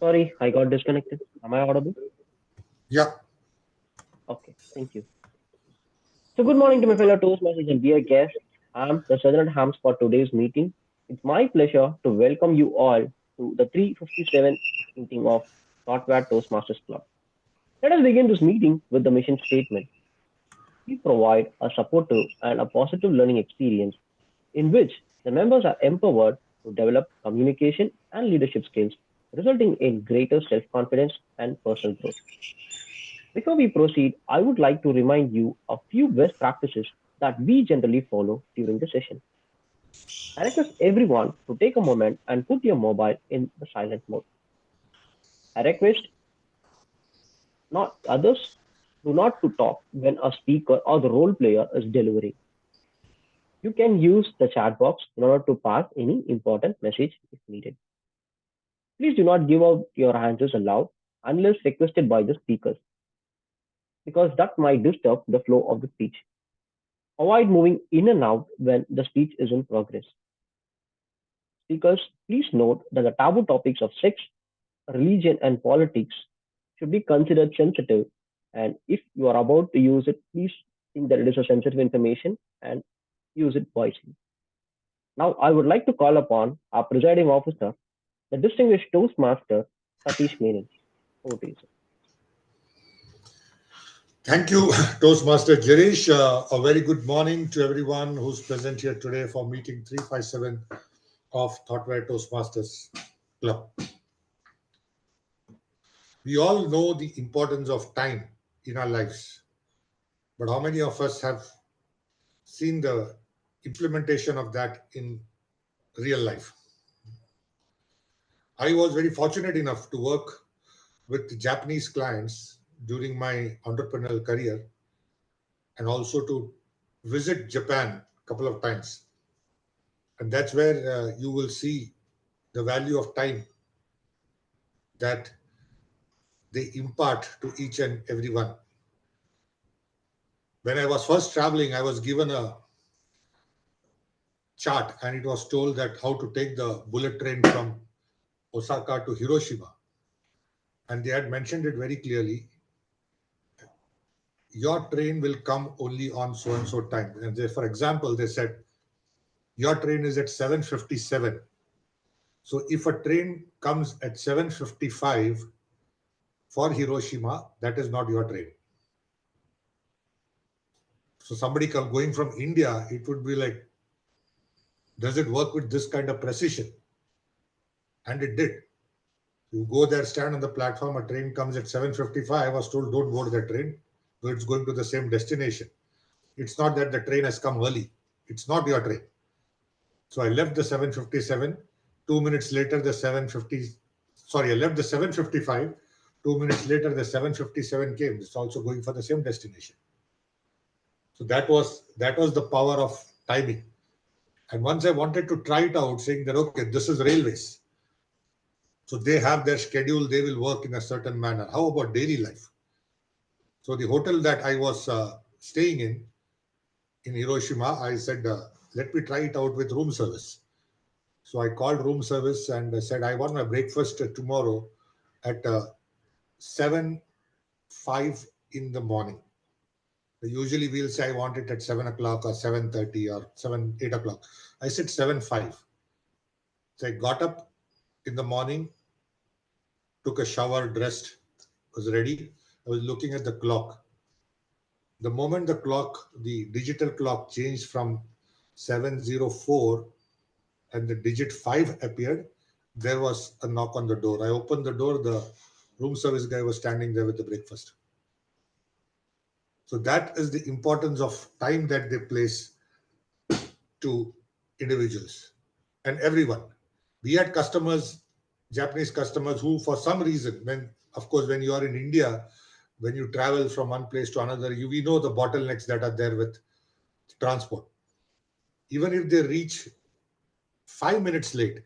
Sorry, I got disconnected. Am I audible? Yeah, Okay, thank you. So, good morning to my fellow Toastmasters and dear guests. I'm the Southern Hams for today's meeting. It's my pleasure to welcome you all to the 357th meeting of Thoughtware Toastmasters Club. Let us begin this meeting with the mission statement. We provide a supportive and a positive learning experience in which the members are empowered to develop communication and leadership skills, resulting in greater self confidence and personal growth. Before we proceed, I would like to remind you a few best practices that we generally follow during the session. I request everyone to take a moment and put your mobile in the silent mode. I request not others do not to talk when a speaker or the role player is delivering. You can use the chat box in order to pass any important message if needed. Please do not give out your answers aloud unless requested by the speakers, because that might disturb the flow of the speech. Avoid moving in and out when the speech is in progress. Speakers, please note that the taboo topics of sex, religion, and politics should be considered sensitive. And if you are about to use it, please think that it is a sensitive information and use it wisely. Now, I would like to call upon our presiding officer, the distinguished Toastmaster, Satish Menon. Over to you, sir. thank you, Toastmaster Girish. A very good morning to everyone who's present here today for meeting 357 of Thoughtware Toastmasters Club. We all know the importance of time in our lives, but how many of us have seen the implementation of that in real life? I was very fortunate enough to work with Japanese clients during my entrepreneurial career and also to visit Japan a couple of times. And that's where you will see the value of time that they impart to each and every one. When I was first traveling, I was given a chart and it was told that how to take the bullet train from Osaka to Hiroshima. And they had mentioned it very clearly. Your train will come only on so and so time. And they, for example, they said, your train is at 7:57. So if a train comes at 7:55 for Hiroshima, that is not your train. So somebody going from India, it would be like, does it work with this kind of precision? And it did. You go there, stand on the platform, a train comes at 7:55. I was told, don't board the train. It's going to the same destination. It's not that the train has come early. It's not your train. So I left the 7:57. 2 minutes later, the 7:50. Sorry, I left the 7:55. 2 minutes later, the 7:57 came. It's also going for the same destination. So that was the power of timing. And once I wanted to try it out, saying that okay, this is railways. So they have their schedule, they will work in a certain manner. How about daily life? So the hotel that I was staying in Hiroshima, I said, let me try it out with room service. So I called room service and I said, I want my breakfast tomorrow at 7 5 in the morning. Usually we'll say I want it at 7 o'clock or 7:30 or 8 o'clock. I said 7:05. So I got up in the morning, took a shower, dressed, was ready. I was looking at the clock. The moment the digital clock changed from 7:04 and the digit 5 appeared, there was a knock on the door. I opened the door, the room service guy was standing there with the breakfast. So that is the importance of time that they place to individuals and everyone. We had customers, Japanese customers, who for some reason, of course, when you are in India, when you travel from one place to another, we know the bottlenecks that are there with transport. Even if they reach 5 minutes late,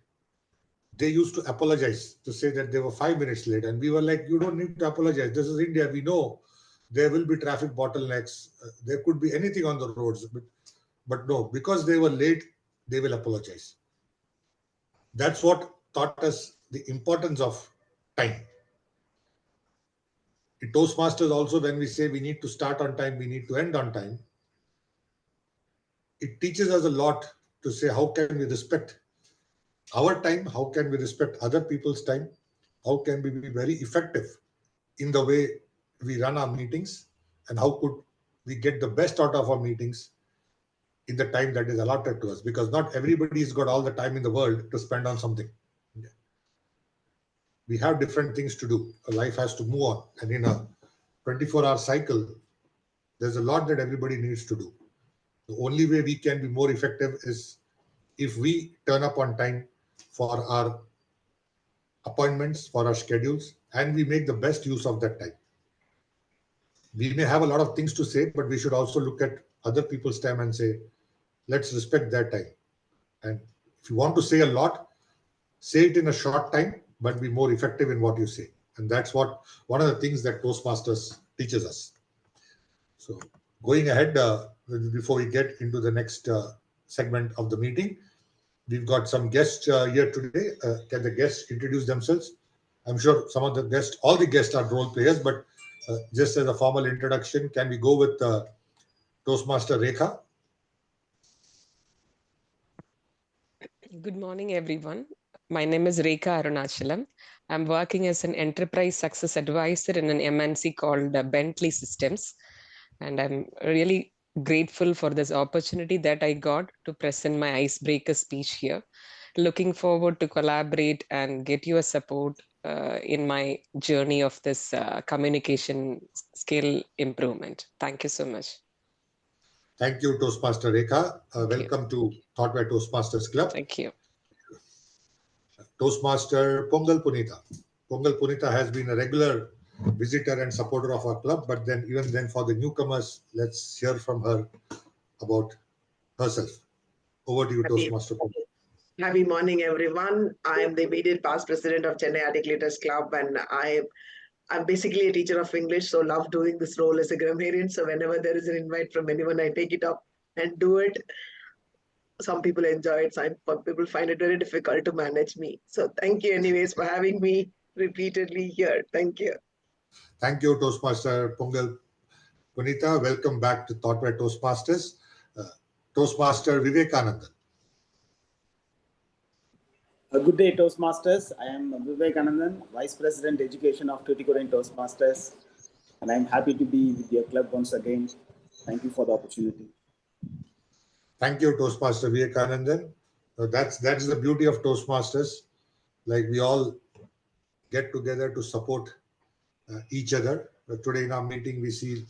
they used to apologize to say that they were 5 minutes late. And we were like, you don't need to apologize. This is India. We know there will be traffic bottlenecks. There could be anything on the roads. But no, because they were late, they will apologize. That's what taught us the importance of time. In Toastmasters also, when we say we need to start on time, we need to end on time, it teaches us a lot to say how can we respect our time, how can we respect other people's time, how can we be very effective in the way we run our meetings, and how could we get the best out of our meetings in the time that is allotted to us, because not everybody's got all the time in the world to spend on something. We have different things to do. Life has to move on, and in a 24-hour cycle, there's a lot that everybody needs to do. The only way we can be more effective is if we turn up on time for our appointments, for our schedules, and we make the best use of that time. We may have a lot of things to say, but we should also look at other people's time and say, let's respect their time. And if you want to say a lot, say it in a short time, but be more effective in what you say. And that's what one of the things that Toastmasters teaches us. So going ahead, before we get into the next segment of the meeting, we've got some guests here today. Can the guests introduce themselves? I'm sure some of the guests, all the guests are role players, but just as a formal introduction, can we go with Toastmaster Rekha? Good morning, everyone. My name is Rekha Arunachalam. I'm working as an enterprise success advisor in an MNC called Bentley Systems. And I'm really grateful for this opportunity that I got to present my icebreaker speech here. Looking forward to collaborate and get your support in my journey of this communication skill improvement. Thank you so much. Thank you, Toastmaster Rekha. Welcome to Thoughtware Toastmasters Club. Thank you. Toastmaster Pongal Punita. Pongal Punita has been a regular visitor and supporter of our club, but then even then for the newcomers, let's hear from her about herself. Over to you, Toastmaster Pongal. Happy morning, everyone. I am the immediate past president of Chennai Articulators Club, and I'm basically a teacher of English, so love doing this role as a grammarian. So whenever there is an invite from anyone, I take it up and do it. Some people enjoy it, some people find it very difficult to manage me. So thank you anyways for having me repeatedly here. Thank you. Thank you, Toastmaster Pongal Punita. Welcome back to Thoughtware Toastmasters. Toastmaster Vivekananda. Good day, Toastmasters. I am Vivekanandan, Vice President Education of Tuticorin Toastmasters, and I'm happy to be with your club once again. Thank you for the opportunity. Thank you, Toastmaster Vivekanandan. That's the beauty of Toastmasters. Like we all get together to support each other. Today in our meeting, we see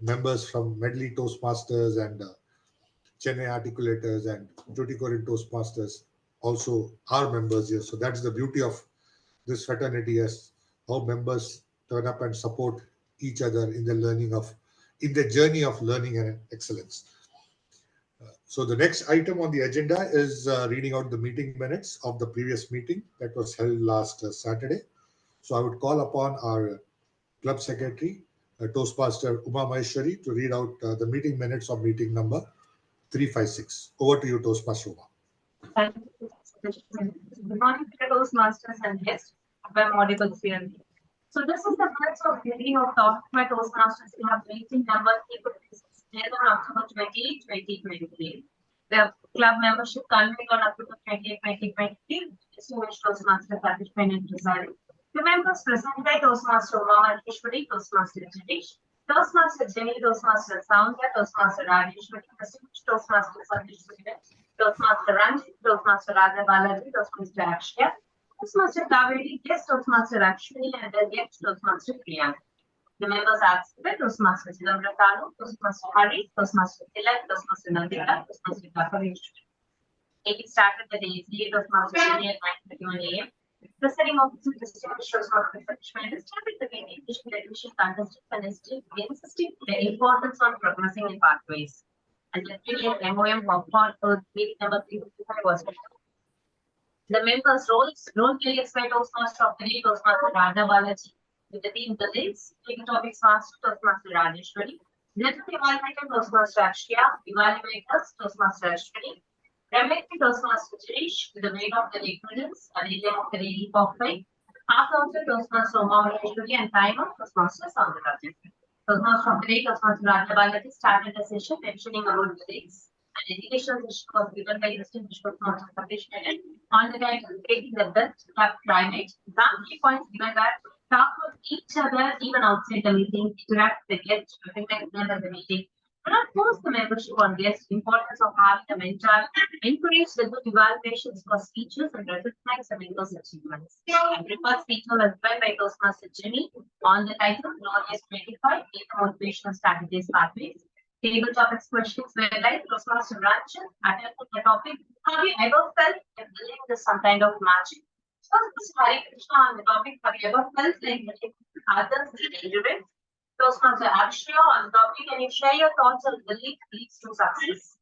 members from Medley Toastmasters and Chennai Articulators and Tuticorin Toastmasters also are members here. So that's the beauty of this fraternity, as how members turn up and support each other in the journey of learning and excellence. So the next item on the agenda is reading out the meeting minutes of the previous meeting that was held last Saturday. So I would call upon our club secretary, Toastmaster Uma Maheshwari, to read out the meeting minutes of meeting number 356. Over to you, Toastmaster Uma. Thank you. Good morning, Toastmasters and guests. I'm audible clearly. So this is the minutes of meeting of Thoughtware Toastmasters. We have meeting number 356 on October 28, 2023. The club membership convened on October 28, 2023. Distinguished Toastmaster Satish, Menon presiding. The members present by Toastmaster Uma Maheshwari, Toastmaster Satish, Toastmaster Jenny, Toastmaster Soundya, Toastmaster Rajeshwari, Distinguished Toastmaster Satish, Toastmaster Ranjit, Toastmaster Radha Balaji, Toastmaster Akshya, Toastmaster Kaveri, guest Toastmaster Akshwini, and the guest Toastmaster Priyanka. The members are Toastmaster Chidambratalu, Toastmaster Hari, Toastmaster Tilak, Toastmaster Nandita, Toastmaster Kaveri. It started the day 8 of March at 9:31 a.m. The setting officer distinguished Toastmaster Satish started the meeting, teaching the admission contestants and insisting the importance on progressing in pathways. And the 3 MOM for meeting number 355 was held. The members' role players by Toastmaster of the day, Toastmaster Radha Balaji, with the team delays, taking topics fast, Toastmaster Rajeshwari, Deputy Evaluator, Toastmaster Akshya, Evaluators, Toastmaster Ashwini, Remaining Toastmaster Girish, with the weight of the equivalence, and the of the relief of faith, After Toastmaster Humour and timer, Toastmasters on the subject. Toastmaster of the day, Toastmaster Rajabalaji started a session mentioning about the days. An educational session was given by distinguished Toastmaster Satish Menon on the guide to creating the best climate. Some key points given that talk with each other even outside the meeting, interact with the guests, recognize them at the meeting. Do not force the membership on guests. Importance of having a mentor. Encourage the good evaluations for speeches and recognize the mentor's achievements. And preferred speaker was by Toastmaster Jimmy on the title Glorious 25 Eight Motivational Strategies Pathways. Table topics questions were like Toastmaster Ranjan attempted the topic. Have you ever felt like building this some kind of magic? Toastmaster Hari Krishna on the topic. Have you ever felt like building others in endurance? Toastmaster Abshaya on the topic. Can you share your thoughts on belief leads to success?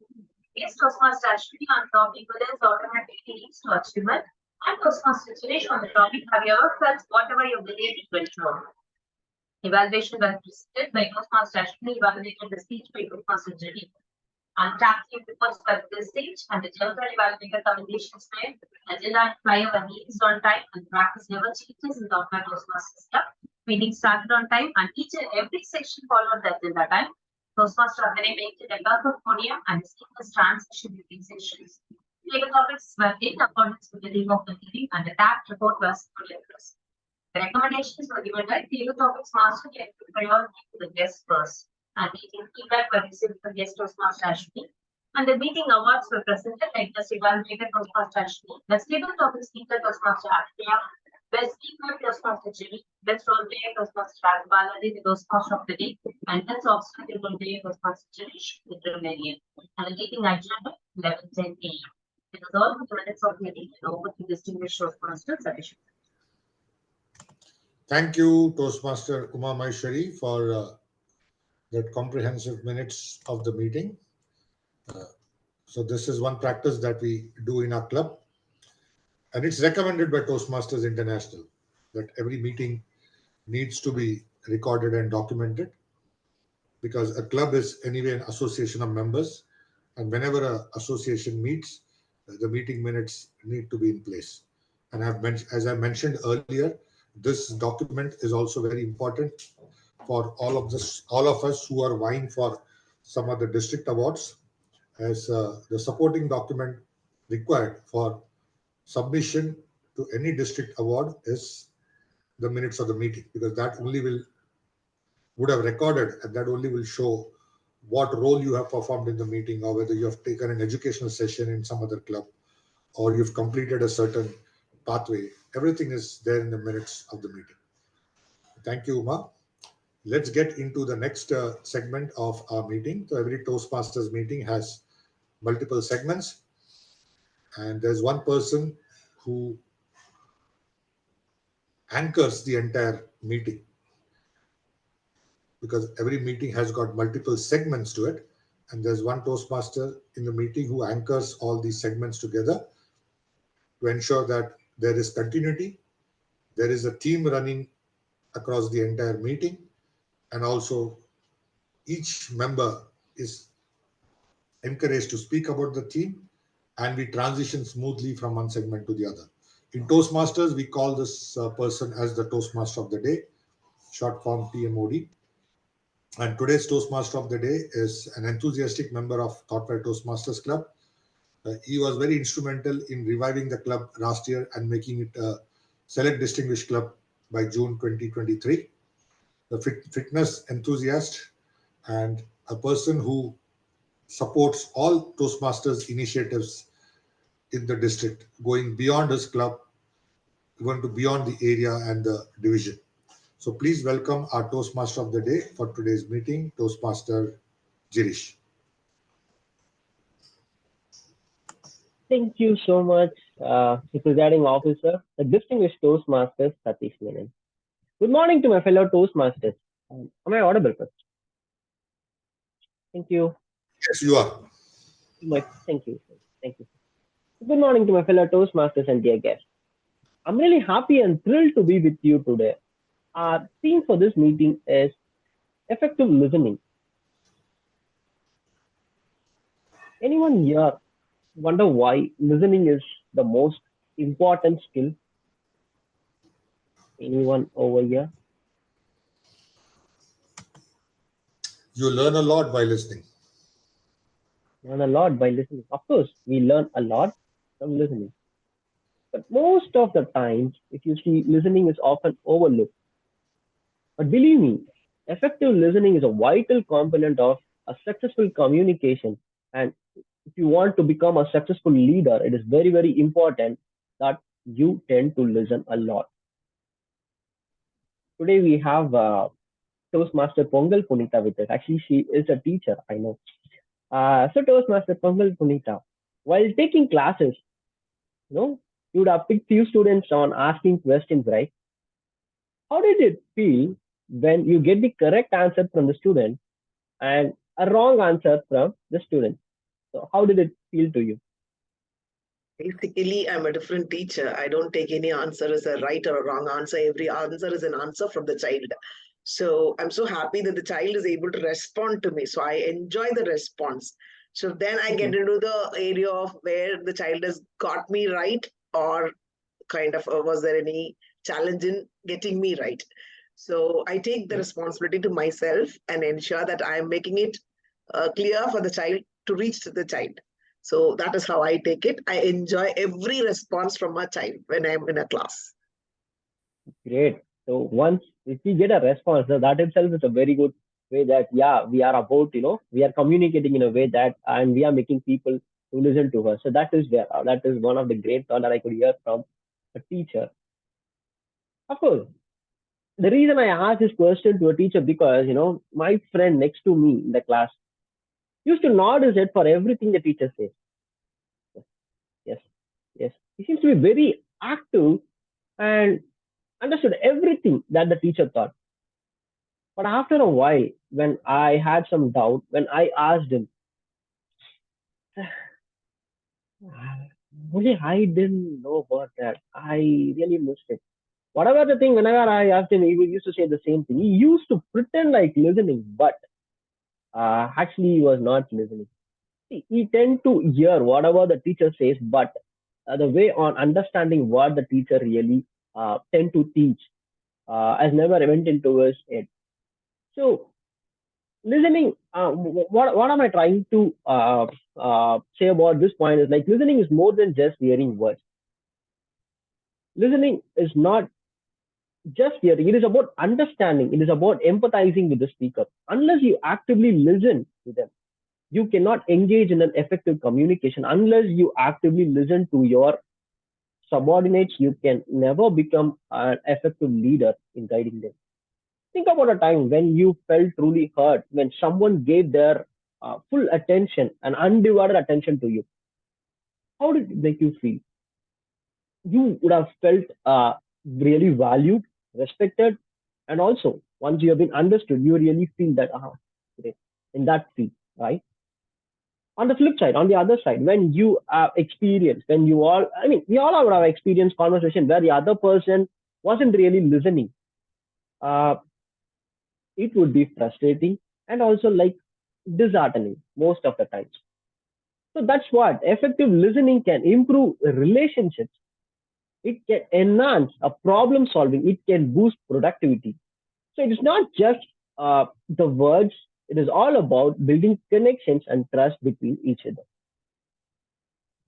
Yes, Toastmaster Ashwini on the topic. Belief automatically leads to achievement. And Toastmaster Satish on the topic. Have you ever felt whatever you believe it will show? Evaluation was presented by Toastmaster Ashwini, evaluated the speech by Toastmaster Jimmy. And taxing reports by the stage and the general evaluator commendations made. Agenda and flyer were released on time and practice never changes in Thoughtware Toastmasters Club. Meeting started on time and each and every section followed the agenda time. Toastmaster of the day maintained a perfect podium and seamless transition between sessions. Table topics were in accordance with the theme of the meeting and the tagged report was fully addressed. The recommendations were given by table topics master gave priority to the guests first. And meeting feedback were received from guest Toastmaster Ashwini. And the meeting awards were presented by guest evaluator Toastmaster Ashwini. The table topics speaker Toastmaster Ashwini. Best speaker Toastmaster Jimmy. Best role player Toastmaster Rajabalaji, the Toastmaster of the day. And best obstacle role player Toastmaster Jimmy, the Marian. And the meeting agenda 11:10 a.m. It was all the minutes of the meeting and over to distinguished Toastmaster Satish. Thank you, Toastmaster Uma Maheshwari, for that comprehensive minutes of the meeting. So this is one practice that we do in our club. And it's recommended by Toastmasters International that every meeting needs to be recorded and documented, because a club is anyway an association of members. And whenever an association meets, the meeting minutes need to be in place. And as I mentioned earlier, this document is also very important for all of us who are vying for some of the district awards, as the supporting document required for submission to any district award is the minutes of the meeting, because that only would have recorded, and that only will show what role you have performed in the meeting, or whether you have taken an educational session in some other club, or you've completed a certain pathway. Everything is there in the minutes of the meeting. Thank you, Uma. Let's get into the next segment of our meeting. So every Toastmasters meeting has multiple segments, and there's one person who anchors the entire meeting, because every meeting has got multiple segments to it, and there's one Toastmaster in the meeting who anchors all these segments together to ensure that there is continuity, there is a theme running across the entire meeting, and also each member is encouraged to speak about the theme, and we transition smoothly from one segment to the other. In Toastmasters, we call this person as the Toastmaster of the day, short form TMOD. And today's Toastmaster of the day is an enthusiastic member of Thoughtware Toastmasters Club. He was very instrumental in reviving the club last year and making it a select distinguished club by June 2023. The fitness enthusiast and a person who supports all Toastmasters initiatives in the district, going beyond his club, going to beyond the area and the division. So please welcome our Toastmaster of the day for today's meeting, Toastmaster Girish. Thank you so much, the presiding officer, the distinguished Toastmasters, Satish Menon. Good morning to my fellow Toastmasters. Am I audible first? Thank you. Yes, you are. Thank you. Thank you. Good morning to my fellow Toastmasters and dear guests. I'm really happy and thrilled to be with you today. Our theme for this meeting is effective listening. Anyone here wonder why listening is the most important skill? Anyone over here? You learn a lot by listening. Learn a lot by listening. Of course, we learn a lot from listening. But most of the times, if you see, listening is often overlooked. But believe me, effective listening is a vital component of a successful communication. And if you want to become a successful leader, it is very, very important that you tend to listen a lot. Today we have Toastmaster Pongal Punita with us. Actually, she is a teacher, I know. So Toastmaster Pongal Punita, while taking classes, you know, you would have picked few students on asking questions, right? How did it feel when you get the correct answer from the student and a wrong answer from the student? So how did it feel to you? Basically, I'm a different teacher. I don't take any answer as a right or a wrong answer. Every answer is an answer from the child. So I'm so happy that the child is able to respond to me. So I enjoy the response. So then I get Mhm. into the area of where the child has got me right, or kind of was there any challenge in getting me right. So I take the Okay. responsibility to myself and ensure that I'm making it clear for the child to reach to the child. So that is how I take it. I enjoy every response from a child when I'm in a class. Great. So once if we get a response, that itself is a very good way that yeah, we are about, we are communicating in a way that and we are making people to listen to us. So that is where that is one of the great thought that I could hear from a teacher. Of course, the reason I asked this question to a teacher because my friend next to me in the class used to nod his head for everything the teacher says. Yes, yes. He seems to be very active and understood everything that the teacher thought. But after a while, when I had some doubt, when I asked him, really, I didn't know about that. I really missed it. Whatever the thing, whenever I asked him, he used to say the same thing. He used to pretend like listening, but actually he was not listening. He tend to hear whatever the teacher says, but the way on understanding what the teacher really tend to teach has never went into his head. So listening, what am I trying to say about this point is like listening is more than just hearing words. Listening is not just hearing, it is about understanding, it is about empathizing with the speaker. Unless you actively listen to them, you cannot engage in an effective communication. Unless you actively listen to your subordinates, you can never become an effective leader in guiding them. Think about a time when you felt truly heard, when someone gave their full attention and undivided attention to you. How did it make you feel? You would have felt really valued, respected, and also once you have been understood, you really feel that great, in that feel, right? On the flip side, on the other side, when you experience, when you all, I mean, we all have experienced conversation where the other person wasn't really listening. Uh, it would be frustrating and also like disheartening most of the times. So that's what effective listening can improve relationships. It can enhance a problem solving. It can boost productivity. So it is not just the words. It is all about building connections and trust between each other.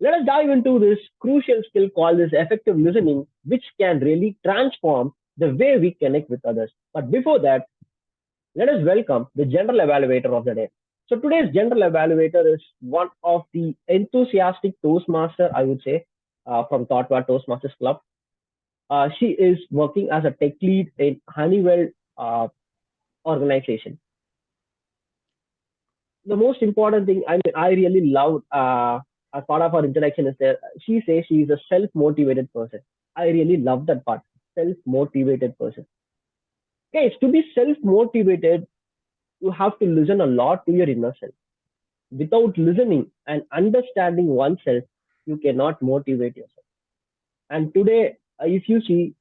Let us dive into this crucial skill called as effective listening, which can really transform the way we connect with others. But before that, let us welcome the general evaluator of the day. So today's general evaluator is one of the enthusiastic Toastmaster, I would say, from Thoughtware Toastmasters Club. She is working as a tech lead in Honeywell organization. The most important thing, I mean, I really love as part of our introduction is that she says she is a self-motivated person. I really love that part. Self-motivated person. Guys, to be self-motivated, you have to listen a lot to your inner self. Without listening and understanding oneself, you cannot motivate yourself. And today, if you see,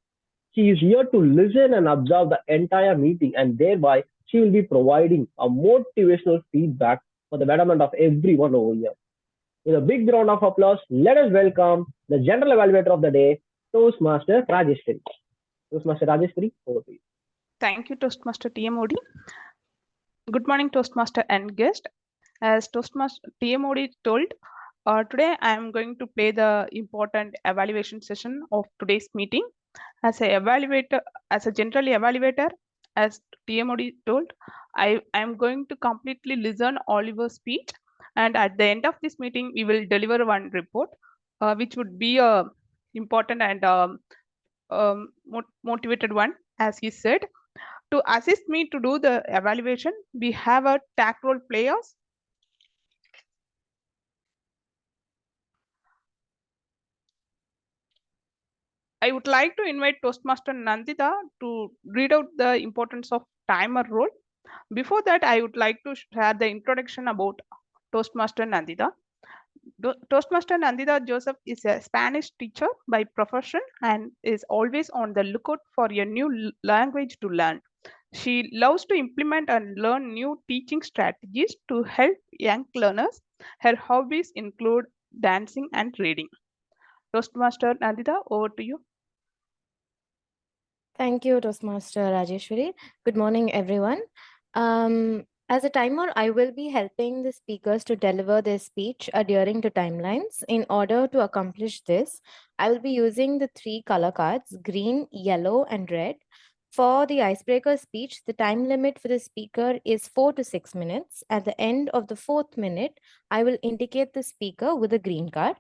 she is here to listen and observe the entire meeting, and thereby she will be providing a motivational feedback for the betterment of everyone over here. With a big round of applause, let us welcome the general evaluator of the day, Toastmaster Rajeshwari. Toastmaster Rajeshwari, over to you. Thank you, Toastmaster TMOD. Good morning, Toastmaster and guest. As Toastmaster TMOD told, today I am going to play the important evaluation session of today's meeting. As a evaluator, as a general evaluator, as TMOD told, I am going to completely listen all your speech, and at the end of this meeting, we will deliver one report, which would be a important and motivated one, as he said. To assist me to do the evaluation, we have a tag role players. I would like to invite Toastmaster Nandita to read out the importance of timer role. Before that, I would like to share the introduction about Toastmaster Nandita. Toastmaster Nandita Joseph is a Spanish teacher by profession and is always on the lookout for a new language to learn. She loves to implement and learn new teaching strategies to help young learners. Her hobbies include dancing and reading. Toastmaster Nandita, over to you. Thank you, Toastmaster Rajeshwari. Good morning, everyone. As a timer, I will be helping the speakers to deliver their speech adhering to timelines. In order to accomplish this, I will be using the 3 color cards, green, yellow, and red. For the icebreaker speech, the time limit for the speaker is 4 to 6 minutes. At the end of the 4th minute, I will indicate the speaker with a green card.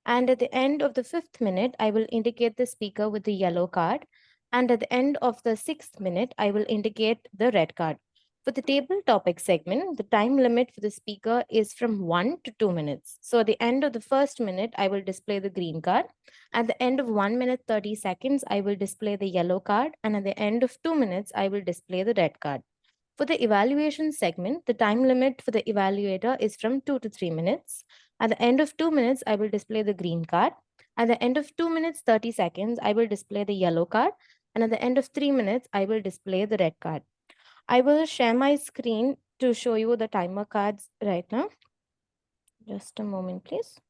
And at the end of the 5th minute, I will indicate the speaker with the yellow card. And at the end of the 6th minute, I will indicate the red card. For the table topic segment, the time limit for the speaker is from 1 to 2 minutes. So at the end of the first minute, I will display the green card. At the end of 1 minute 30 seconds, I will display the yellow card. And at the end of 2 minutes, I will display the red card. For the evaluation segment, the time limit for the evaluator is from 2 to 3 minutes. At the end of 2 minutes, I will display the green card. At the end of 2 minutes 30 seconds, I will display the yellow card. And at the end of 3 minutes, I will display the red card. I will share my screen to show you the timer cards right now. Just a moment, please.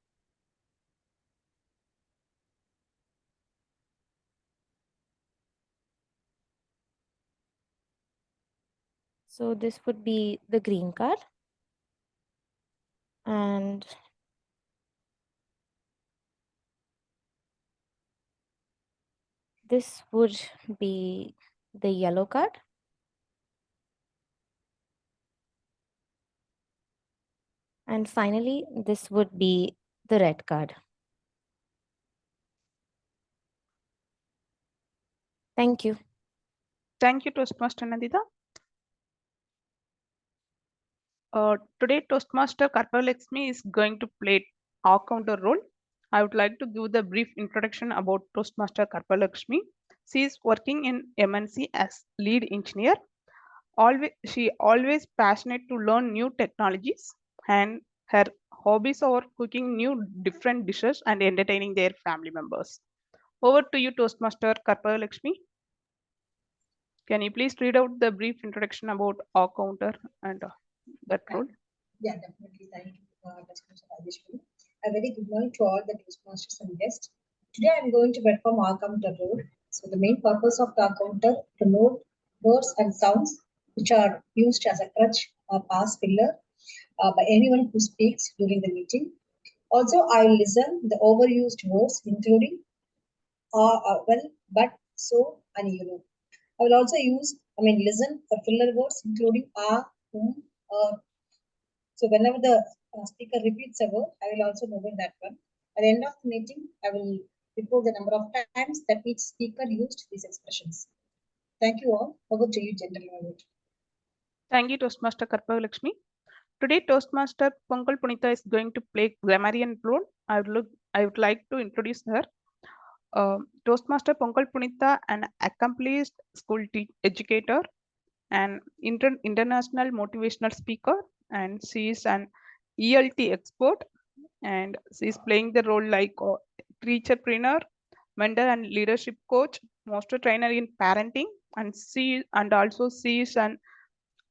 So this would be the green card. And this would be the yellow card. And finally, this would be the red card. Thank you. Thank you, Toastmaster Nandita. Today, Toastmaster Karpalakshmi is going to play our counter role. I would like to give the brief introduction about Toastmaster Karpalakshmi. She is working in MNC as lead engineer. She always passionate to learn new technologies, and her hobbies are cooking new different dishes and entertaining their family members. Over to you, Toastmaster Karpalakshmi. Can you please read out the brief introduction about our counter and that role? Yeah, definitely. Thank you, Toastmaster Rajeshwari. A very good morning to all the Toastmasters and guests. Today I'm going to perform our counter role. So the main purpose of the counter to note words and sounds which are used as a crutch or pass filler by anyone who speaks during the meeting. Also, I listen the overused words including well, but, so, and you know. I will also listen for filler words including or. So whenever the speaker repeats a word, I will also note that one. At the end of the meeting, I will report the number of times that each speaker used these expressions. Thank you all. Over to you, General Manager. Thank you, Toastmaster Karpalakshmi. Today, Toastmaster Pankal Punita is going to play grammarian role. I would like to introduce her. Toastmaster Pankal Punita, an accomplished school educator and international motivational speaker, and she is an ELT expert, and she is playing the role like teacherpreneur, mentor and leadership coach, master trainer in parenting, and she is an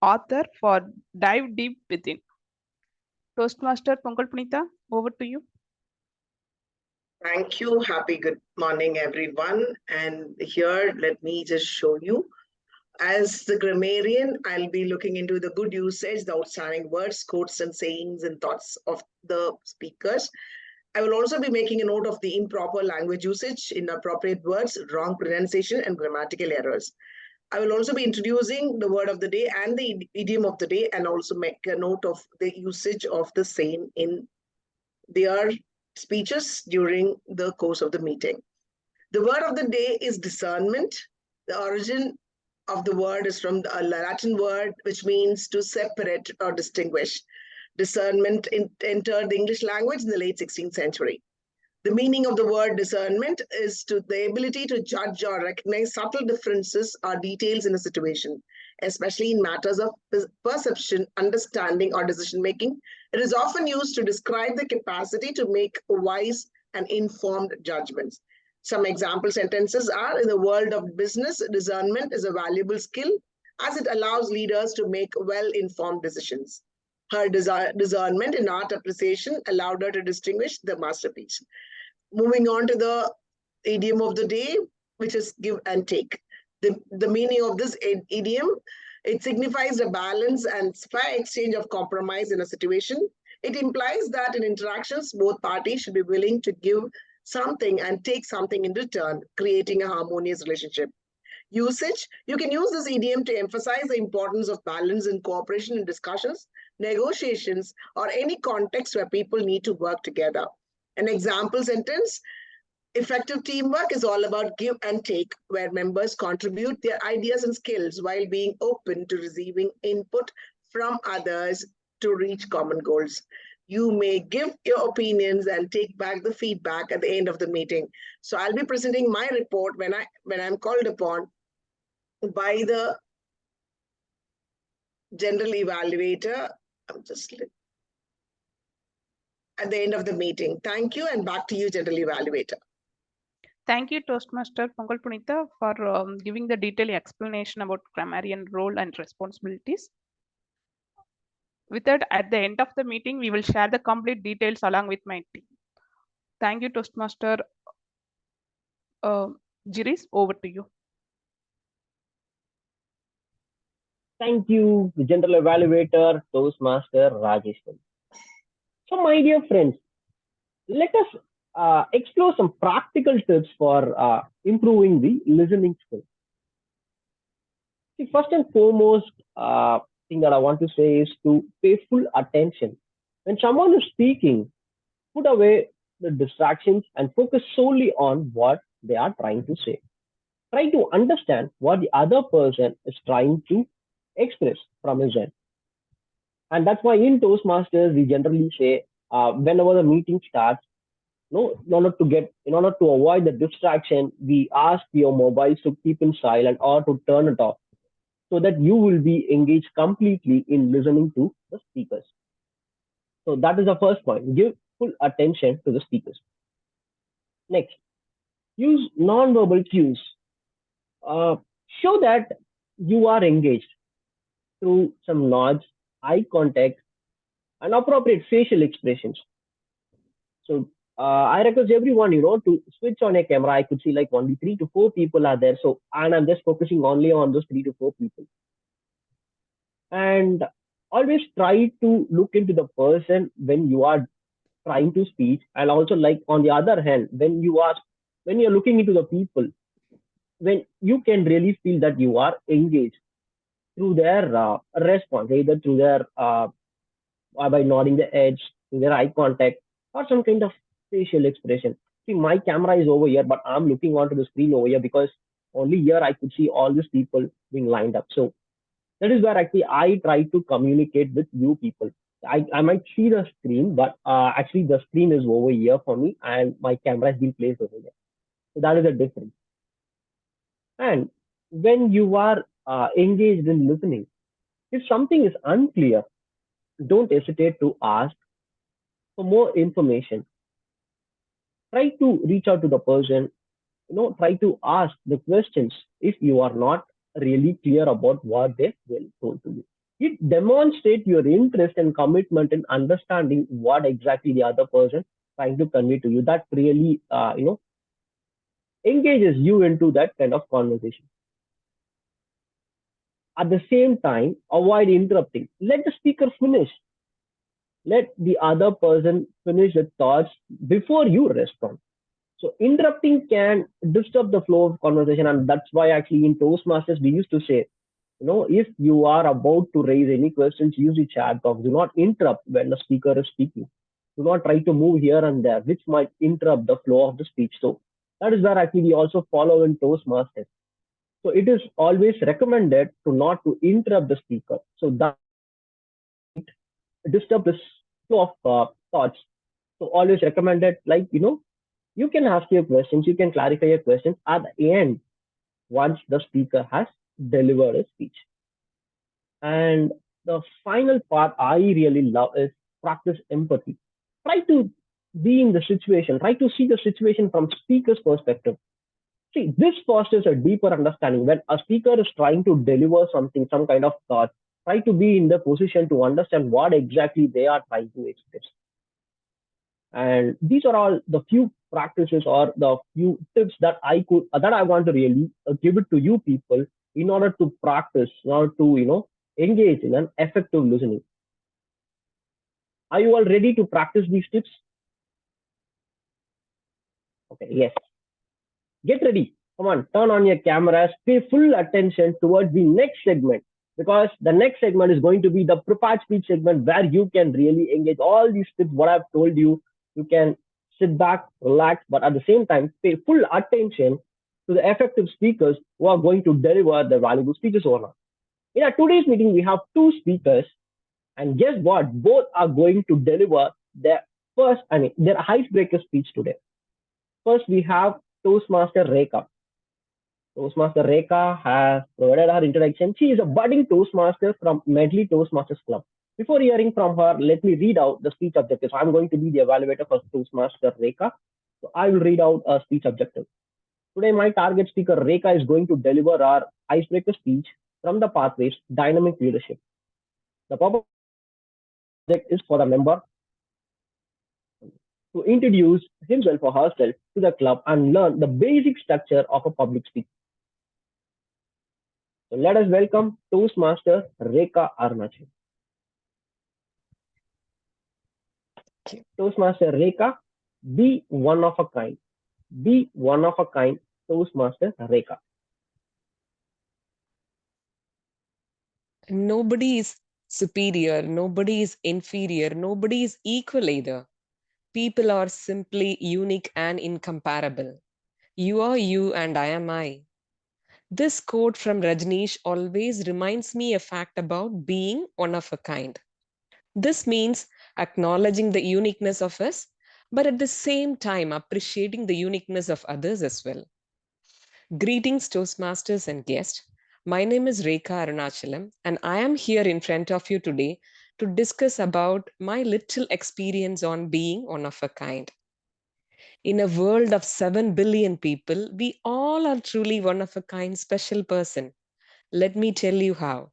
author for Dive Deep Within. Toastmaster Pankal Punita, over to you. Thank you. Happy good morning, everyone. And here, let me just show you. As the grammarian, I'll be looking into the good usage, the outstanding words, quotes, and sayings and thoughts of the speakers. I will also be making a note of the improper language usage, inappropriate words, wrong pronunciation, and grammatical errors. I will also be introducing the word of the day and the idiom of the day, and also make a note of the usage of the same in their speeches during the course of the meeting. The word of the day is discernment. The origin of the word is from a Latin word which means to separate or distinguish. Discernment entered the English language in the late 16th century. The meaning of the word discernment is to the ability to judge or recognize subtle differences or details in a situation, especially in matters of perception, understanding, or decision making. It is often used to describe the capacity to make wise and informed judgments. Some example sentences are: in the world of business, discernment is a valuable skill as it allows leaders to make well-informed decisions. Her discernment in art appreciation allowed her to distinguish the masterpiece. Moving on to the idiom of the day, which is give and take. The meaning of this idiom, it signifies a balance and fair exchange of compromise in a situation. It implies that in interactions, both parties should be willing to give something and take something in return, creating a harmonious relationship. Usage: you can use this idiom to emphasize the importance of balance in cooperation in discussions, negotiations, or any context where people need to work together. An example sentence: effective teamwork is all about give and take, where members contribute their ideas and skills while being open to receiving input from others to reach common goals. You may give your opinions and take back the feedback at the end of the meeting. So I'll be presenting my report when I'm called upon by the general evaluator. I'm just at the end of the meeting. Thank you, and back to you, general evaluator. Thank you, Toastmaster Pongal Punitha, for giving the detailed explanation about grammarian role and responsibilities. With that, at the end of the meeting, we will share the complete details along with my team. Thank you, Toastmaster. Jiris, over to you. Thank you, the general evaluator, Toastmaster Rajesh. So, my dear friends, let us explore some practical tips for improving the listening skill. See, first and foremost, thing that I want to say is to pay full attention. When someone is speaking, put away the distractions and focus solely on what they are trying to say. Try to understand what the other person is trying to express from his end. And that's why in Toastmasters, we generally say, whenever the meeting starts, no, in order to avoid the distraction, we ask your mobiles to keep in silent or to turn it off, so that you will be engaged completely in listening to the speakers. So that is the first point. Give full attention to the speakers. Next, use non-verbal cues. Show that you are engaged through some nods, eye contact, and appropriate facial expressions. So I request everyone, to switch on a camera. I could see like only 3 to 4 people are there. So, and I'm just focusing only on those 3 to 4 people. And always try to look into the person when you are trying to speak. And also, like on the other hand, when you're looking into the people, when you can really feel that you are engaged through their response, either through their by nodding the edge, through their eye contact, or some kind of facial expression. See, my camera is over here, but I'm looking onto the screen over here because only here I could see all these people being lined up. So that is where actually I try to communicate with you people. I might see the screen, but actually the screen is over here for me and my camera has been placed over here. So that is the difference. And when you are engaged in listening, if something is unclear, don't hesitate to ask for more information. Try to reach out to the person, try to ask the questions if you are not really clear about what they will told to you. It demonstrates your interest and commitment in understanding what exactly the other person trying to convey to you that really, engages you into that kind of conversation. At the same time, avoid interrupting. Let the speaker finish. Let the other person finish the thoughts before you respond. So interrupting can disturb the flow of conversation, and that's why actually in Toastmasters we used to say, if you are about to raise any questions, use the chat box. Do not interrupt when the speaker is speaking. Do not try to move here and there, which might interrupt the flow of the speech. So that is where actually we also follow in Toastmasters. So it is always recommended to not to interrupt the speaker. So that disturb this flow of thoughts. So always recommended, like, you can ask your questions, you can clarify your questions at the end once the speaker has delivered a speech. And the final part I really love is practice empathy. Try to be in the situation, try to see the situation from speaker's perspective. See, this fosters a deeper understanding. When a speaker is trying to deliver something, some kind of thought, try to be in the position to understand what exactly they are trying to express. And these are all the few practices or the few tips that I want to really give it to you people in order to practice, in order to engage in an effective listening. Are you all ready to practice these tips? Okay, yes. Get ready. Come on, turn on your cameras, pay full attention towards the next segment, because the next segment is going to be the prepared speech segment where you can really engage all these tips, what I've told you. You can sit back, relax, but at the same time, pay full attention to the effective speakers who are going to deliver the valuable speeches over now. In our today's meeting, we have two speakers, and guess what? Both are going to deliver their their icebreaker speech today. First, we have Toastmaster Rekha. Toastmaster Rekha has provided her introduction. She is a budding Toastmaster from Medley Toastmasters Club. Before hearing from her, let me read out the speech objectives. I'm going to be the evaluator for Toastmaster Rekha. So I will read out a speech objective. Today, my target speaker Rekha is going to deliver our icebreaker speech from the pathways dynamic leadership. The purpose is for the member to introduce himself or herself to the club and learn the basic structure of a public speech. So let us welcome Toastmaster Rekha Arunachal. Toastmaster Rekha, be one of a kind. Be one of a kind, Toastmaster Rekha. Nobody is superior, nobody is inferior, nobody is equal either. People are simply unique and incomparable. You are you and I am I. This quote from Rajneesh always reminds me a fact about being one of a kind. This means acknowledging the uniqueness of us, but at the same time appreciating the uniqueness of others as well. Greetings, Toastmasters and guests. My name is Rekha Arunachalam, and I am here in front of you today to discuss about my little experience on being one of a kind. In a world of 7 billion people, we all are truly one of a kind special person. Let me tell you how.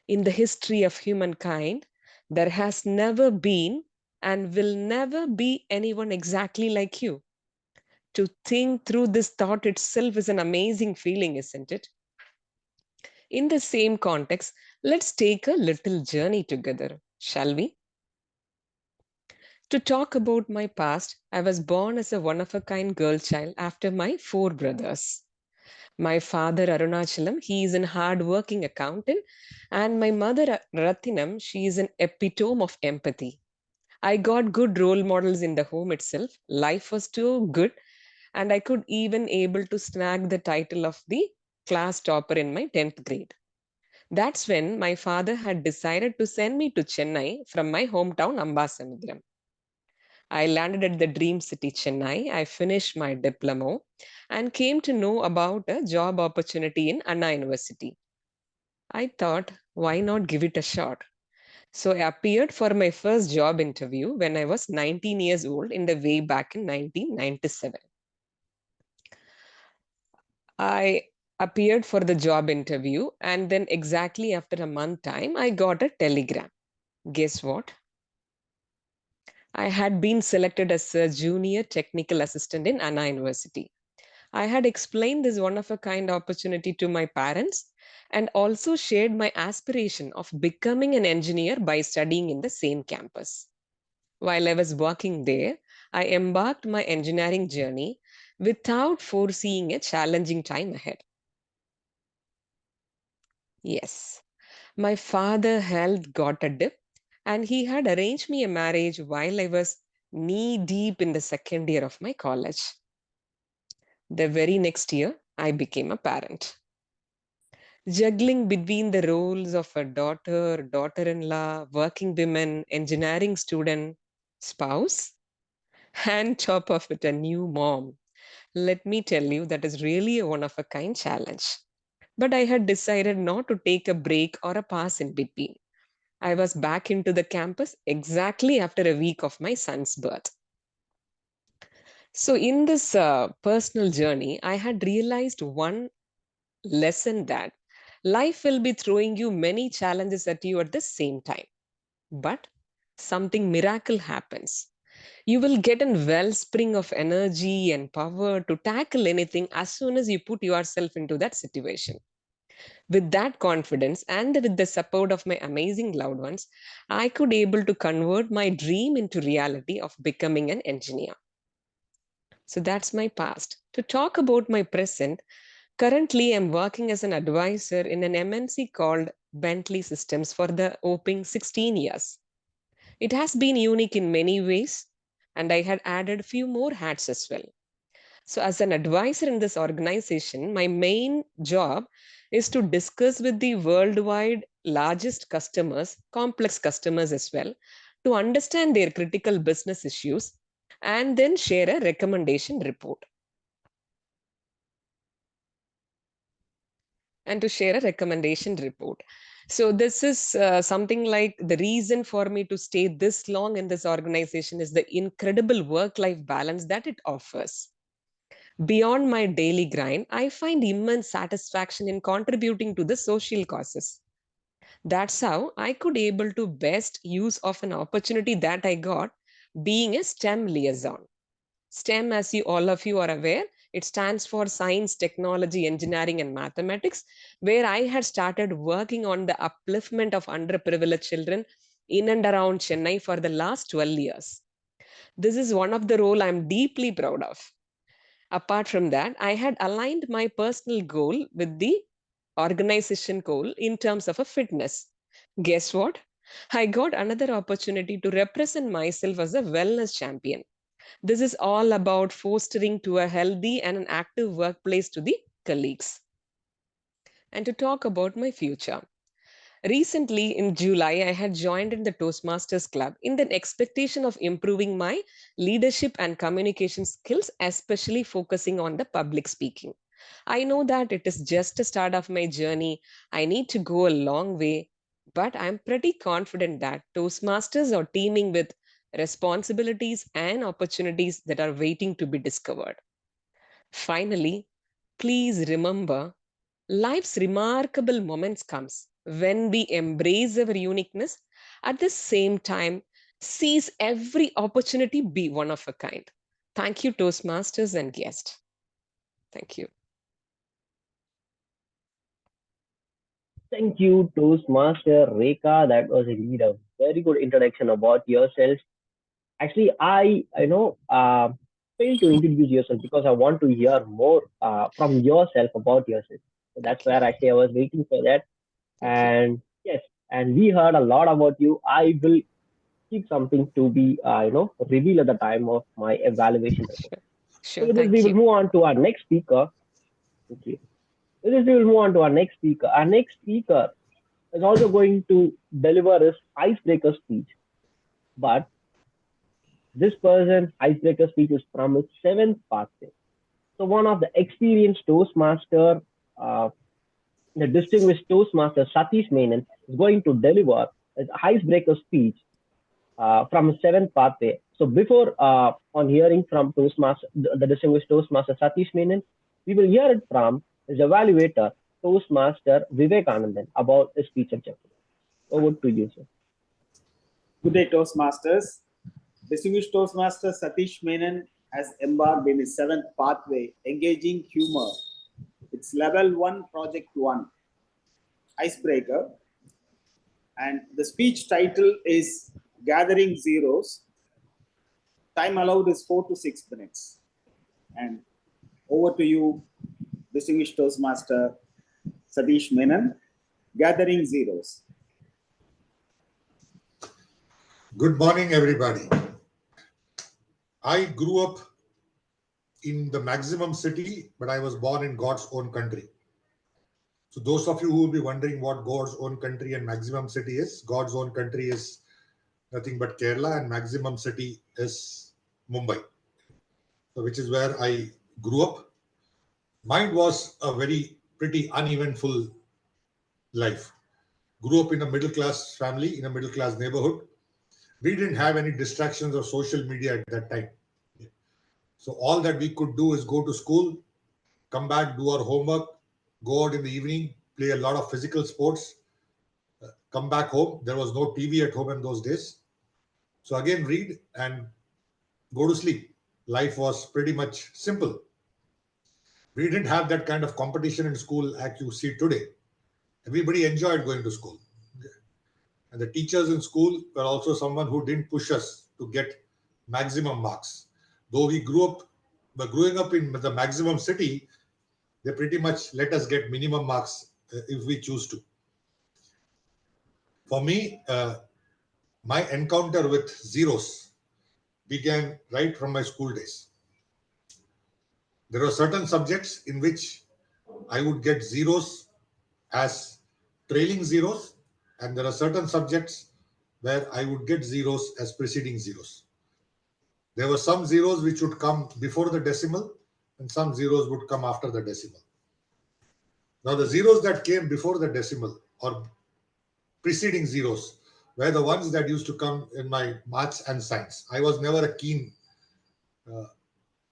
In the history of humankind, there has never been and will never be anyone exactly like you. To think through this thought itself is an amazing feeling, isn't it? In the same context, let's take a little journey together, shall we? To talk about my past, I was born as a one-of-a-kind girl child after my 4 brothers. My father, Arunachalam, he is a hard-working accountant, and my mother, Rathinam, she is an epitome of empathy. I got good role models in the home itself. Life was too good, and I could even able to snag the title of the class topper in my 10th grade. That's when my father had decided to send me to Chennai from my hometown Ambasamudram. I landed at the dream city Chennai. I finished my diploma and came to know about a job opportunity in Anna University. I thought, why not give it a shot? So I appeared for my first job interview when I was 19 years old in the way back in 1997. I appeared for the job interview, and then exactly after a month time, I got a telegram. Guess what? I had been selected as a junior technical assistant in Anna University. I had explained this one-of-a-kind opportunity to my parents and also shared my aspiration of becoming an engineer by studying in the same campus. While I was working there, I embarked my engineering journey without foreseeing a challenging time ahead. Yes, my father health got a dip and he had arranged me a marriage while I was knee deep in the second year of my college. The very next year, I became a parent. Juggling between the roles of a daughter, daughter-in-law, working woman, engineering student, spouse, and top of it, a new mom. Let me tell you, that is really a one-of-a-kind challenge. But I had decided not to take a break or a pass in between. I was back into the campus exactly after a week of my son's birth. So in this personal journey, I had realized one lesson, that life will be throwing you many challenges at you at the same time. But something miracle happens. You will get a wellspring of energy and power to tackle anything as soon as you put yourself into that situation. With that confidence and with the support of my amazing loved ones, I could able to convert my dream into reality of becoming an engineer. So that's my past. To talk about my present, currently I'm working as an advisor in an MNC called Bentley Systems for the opening 16 years. It has been unique in many ways, and I had added a few more hats as well. So as an advisor in this organization, my main job is to discuss with the worldwide largest customers, complex customers as well, to understand their critical business issues and then share a recommendation report. So this is something like the reason for me to stay this long in this organization is the incredible work-life balance that it offers. Beyond my daily grind, I find immense satisfaction in contributing to the social causes. That's how I could able to best use of an opportunity that I got being a STEM liaison. STEM, as you all of you are aware, it stands for Science, Technology, Engineering, and Mathematics, where I had started working on the upliftment of underprivileged children in and around Chennai for the last 12 years. This is one of the role I'm deeply proud of. Apart from that, I had aligned my personal goal with the organization goal in terms of a fitness. Guess what? I got another opportunity to represent myself as a wellness champion. This is all about fostering to a healthy and an active workplace to the colleagues. And to talk about my future. Recently, in July, I had joined in the Toastmasters Club in the expectation of improving my leadership and communication skills, especially focusing on the public speaking. I know that it is just a start of my journey. I need to go a long way, but I'm pretty confident that Toastmasters are teaming with responsibilities and opportunities that are waiting to be discovered. Finally, please remember, life's remarkable moments comes when we embrace our uniqueness, at the same time seize every opportunity, be one of a kind. Thank you, Toastmasters and guests. Thank you. Thank you, Toastmaster Rekha. That was indeed a very good introduction about yourself. Actually, I failed to introduce yourself because I want to hear more from yourself about yourself. So that's Thank you. where actually I was waiting for that. Thank you. And yes, and we heard a lot about you. I will keep something to be, revealed at the time of my evaluation report. Sure. So Sure. with this, we Thank will you. move on to our next speaker. Thank you. With this, we will move on to our next speaker. Our next speaker is also going to deliver his icebreaker speech. But this person's icebreaker speech is from his seventh pathway. So one of the experienced Toastmaster, the distinguished Toastmaster Satish Menon is going to deliver his icebreaker speech from his seventh pathway. So before on hearing from Toastmaster, the distinguished Toastmaster Satish Menon, we will hear it from his evaluator, Toastmaster Vivekanandan, about his speech objective. Over to you, sir. Good day, Toastmasters. Distinguished Toastmaster Satish Menon has embarked in his 7th pathway, Engaging Humour. It's level 1, project 1, icebreaker. And the speech title is Gathering Zeros. Time allowed is 4 to 6 minutes. And over to you, Distinguished Toastmaster Satish Menon, Gathering Zeros. Good morning, everybody. I grew up in the maximum city, but I was born in God's own country. So those of you who will be wondering what God's own country and maximum city is, God's own country is nothing but Kerala and maximum city is Mumbai. So which is where I grew up. Mine was a very pretty uneventful life. Grew up in a middle class family, in a middle class neighborhood. We didn't have any distractions of social media at that time. So all that we could do is go to school, come back, do our homework, go out in the evening, play a lot of physical sports, come back home. There was no TV at home in those days. So again, read and go to sleep. Life was pretty much simple. We didn't have that kind of competition in school as you see today. Everybody enjoyed going to school. And the teachers in school were also someone who didn't push us to get maximum marks. Though we were growing up in the maximum city, they pretty much let us get minimum marks if we choose to. For me, my encounter with zeros began right from my school days. There were certain subjects in which I would get zeros as trailing zeros, and there are certain subjects where I would get zeros as preceding zeros. There were some zeros which would come before the decimal, and some zeros would come after the decimal. Now, the zeros that came before the decimal or preceding zeros were the ones that used to come in my maths and science. I was never a keen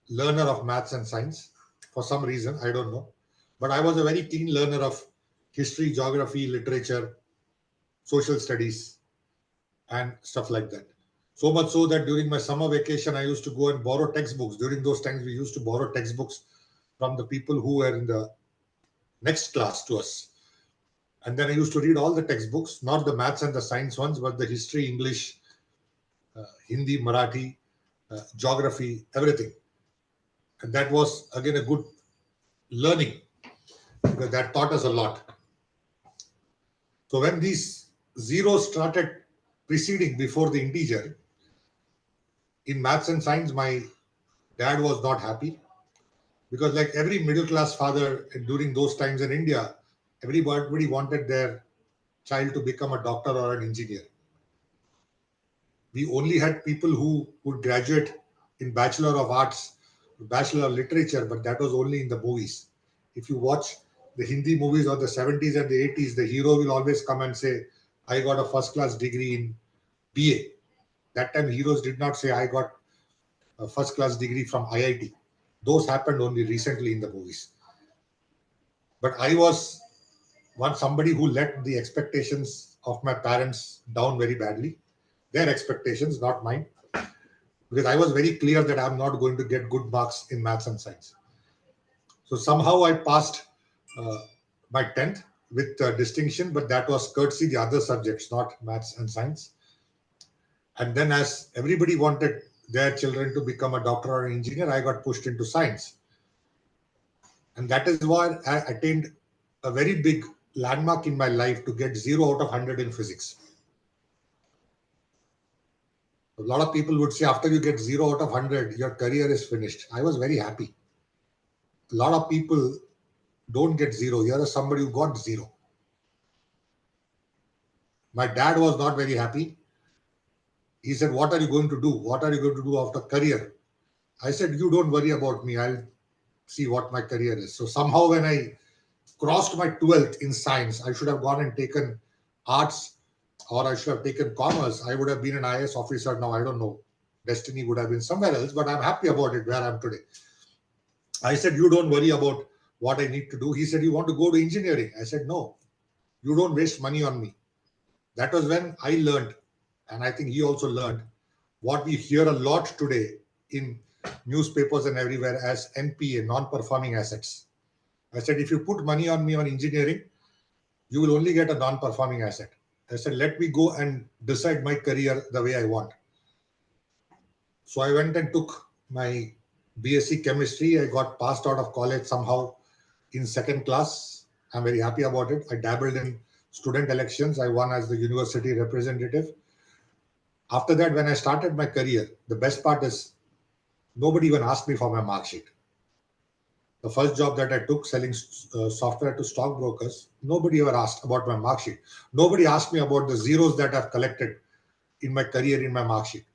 learner of maths and science for some reason, I don't know. But I was a very keen learner of history, geography, literature, social studies, and stuff like that. So much so that during my summer vacation, I used to go and borrow textbooks. During those times, we used to borrow textbooks from the people who were in the next class to us. And then I used to read all the textbooks, not the maths and the science ones, but the history, English, Hindi, Marathi, geography, everything. And that was, again, a good learning because that taught us a lot. So when these zeros started preceding before the integer, in maths and science, my dad was not happy because like every middle class father during those times in India, everybody wanted their child to become a doctor or an engineer. We only had people who would graduate in Bachelor of Arts, Bachelor of Literature, but that was only in the movies. If you watch the Hindi movies of the 70s and the 80s, the hero will always come and say, I got a first class degree in BA. That time heroes did not say, I got a first class degree from IIT. Those happened only recently in the movies. But I was somebody who let the expectations of my parents down very badly. Their expectations, not mine. Because I was very clear that I'm not going to get good marks in maths and science. So somehow I passed my 10th with distinction, but that was courtesy the other subjects, not maths and science. And then as everybody wanted their children to become a doctor or an engineer, I got pushed into science. And that is why I attained a very big landmark in my life to get 0 out of 100 in physics. A lot of people would say after you get 0 out of 100, your career is finished. I was very happy. A lot of people don't get 0. You're somebody who got 0. My dad was not very happy. He said, what are you going to do? What are you going to do after career? I said, you don't worry about me. I'll see what my career is. So somehow when I crossed my 12th in science, I should have gone and taken arts or I should have taken commerce. I would have been an IAS officer now. I don't know. Destiny would have been somewhere else, but I'm happy about it where I am today. I said, you don't worry about what I need to do. He said, you want to go to engineering? I said, no, you don't waste money on me. That was when I learned, and I think he also learned, what we hear a lot today in newspapers and everywhere as NPA, non-performing assets. I said, if you put money on me on engineering, you will only get a non-performing asset. I said, let me go and decide my career the way I want. So I went and took my BSc chemistry. I got passed out of college somehow in second class. I'm very happy about it. I dabbled in student elections. I won as the university representative. After that, when I started my career, the best part is nobody even asked me for my mark sheet. The first job that I took selling software to stockbrokers, nobody ever asked about my mark sheet. Nobody asked me about the zeros that I've collected in my career in my mark sheet.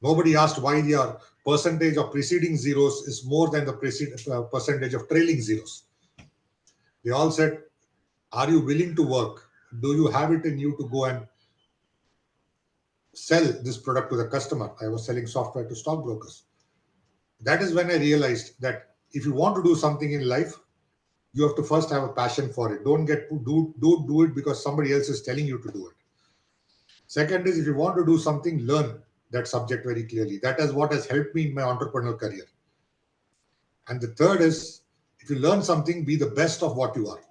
Nobody asked why your percentage of preceding zeros is more than the percentage of trailing zeros. They all said, are you willing to work? Do you have it in you to go and sell this product to the customer? I was selling software to stockbrokers. That is when I realized that if you want to do something in life, you have to first have a passion for it. Don't do it because somebody else is telling you to do it. Second is, if you want to do something, learn that subject very clearly. That is what has helped me in my entrepreneurial career. And the third is, if you learn something, be the best of what you are.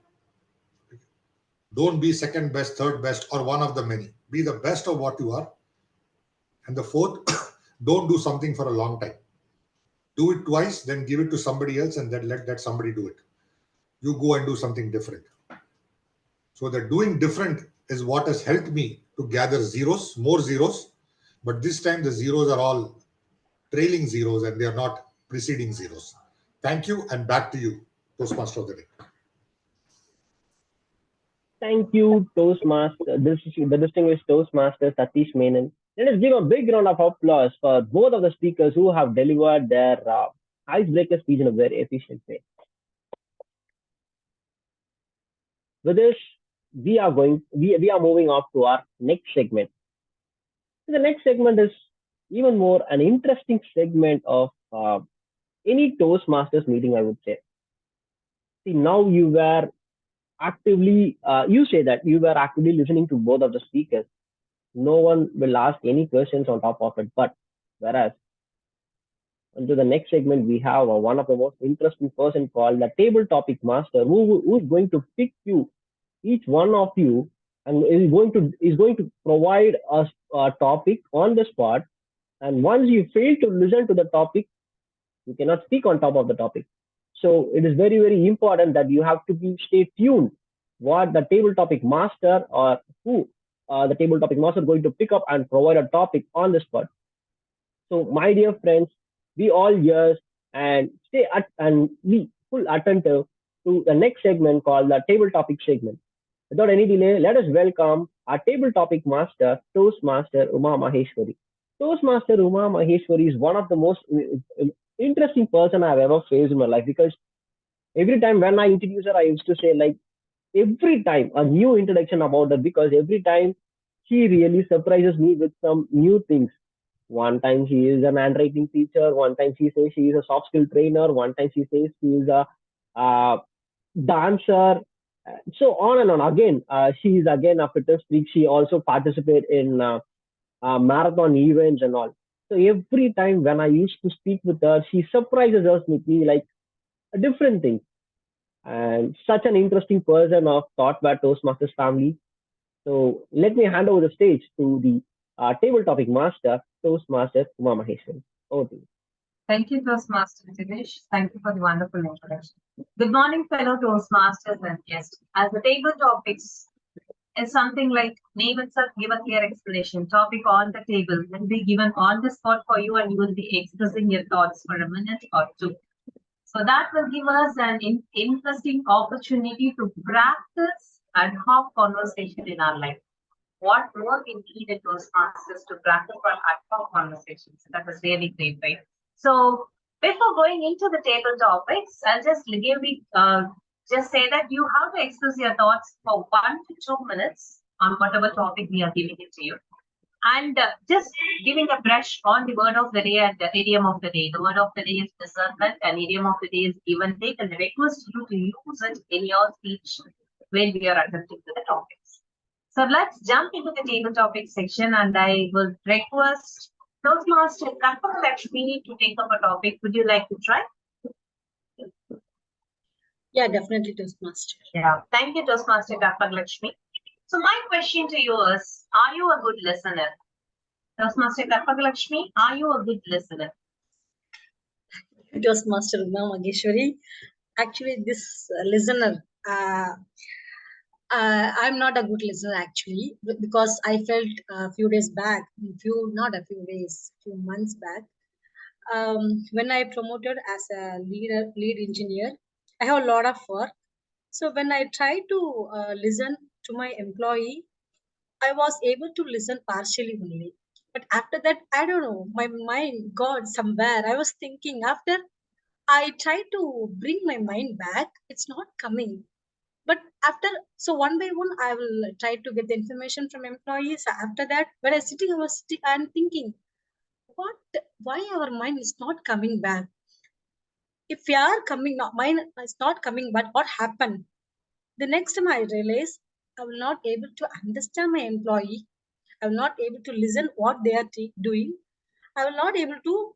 Don't be second best, third best, or one of the many. Be the best of what you are. And the fourth, don't do something for a long time. Do it twice, then give it to somebody else, and then let that somebody do it. You go and do something different. So the doing different is what has helped me to gather zeros, more zeros. But this time the zeros are all trailing zeros and they are not preceding zeros. Thank you, and back to you, Toastmaster of the day. Thank you, Toastmaster. The distinguished Toastmaster Satish Menon. Let us give a big round of applause for both of the speakers who have delivered their icebreaker speech in a very efficient way. With this, we are moving off to our next segment. The next segment is even more an interesting segment of any Toastmasters meeting, I would say. See, now you were actively, you say that you were actively listening to both of the speakers. No one will ask any questions on top of it. But whereas into the next segment, we have one of the most interesting person called the table topic master, who is going to pick you, each one of you, and is going to provide us a topic on the spot. And once you fail to listen to the topic, you cannot speak on top of the topic. So it is very, very important that you have to stay tuned what the table topic master or who the table topic master is going to pick up and provide a topic on the spot. So my dear friends, we all ears and be full attentive to the next segment called the table topic segment. Without any delay, let us welcome our table topic master, Toastmaster Uma Maheshwari. Toastmaster Uma Maheshwari is one of the most interesting person I've ever faced in my life, because every time when I introduce her, I used to say like every time a new introduction about her, because every time she really surprises me with some new things. One time she is an handwriting teacher, one time she says she is a soft skill trainer, one time she says she is a dancer, so on and on. Again, she is again a fitness freak. She also participates in marathon events and all. So every time when I used to speak with her, she surprises us with me like a different thing. And such an interesting person of Thoughtware Toastmasters family. So let me hand over the stage to the table topic master, Toastmaster Uma Maheshwari. Over to you. Thank you, Toastmaster Satish. Thank you for the wonderful introduction. Good morning, fellow Toastmasters and guests. As the table topics is something like name itself, give a clear explanation. Topic on the table will be given on the spot for you, and you will be expressing your thoughts for a minute or two. So that will give us an interesting opportunity to practice ad hoc conversation in our life. What more we need in Toastmasters to practice our ad hoc conversations? That was really great, right? So before going into the table topics, I'll just just say that you have to express your thoughts for 1 to 2 minutes on whatever topic we are giving it to you. And just giving a brush on the word of the day and the idiom of the day. The word of the day is discernment, and idiom of the day is give and take, and request you to use it in your speech when we are attempting to the topics. So let's jump into the table topic section, and I will request Toastmaster Lakshmi to take up a topic. Would you like to try? Yeah, definitely, Toastmaster. Yeah. Thank you, Toastmaster Lakshmi. So my question to you is, are you a good listener? Toastmaster Lakshmi, are you a good listener? Toastmaster Mageshwari. Actually, this listener, I'm not a good listener actually, because I felt a few days back, not a few days, few months back, when I promoted as a lead engineer, I have a lot of work. So when I tried to listen to my employee, I was able to listen partially only. But after that, I don't know, my mind got somewhere. I was thinking after I tried to bring my mind back, it's not coming. But after, so one by one, I will try to get the information from employees. After that, when I was sitting and thinking, why our mind is not coming back? If we are coming, not mine is not coming, but what happened? The next time I realized I will not able to understand my employee. I will not able to listen what they are doing. I will not able to,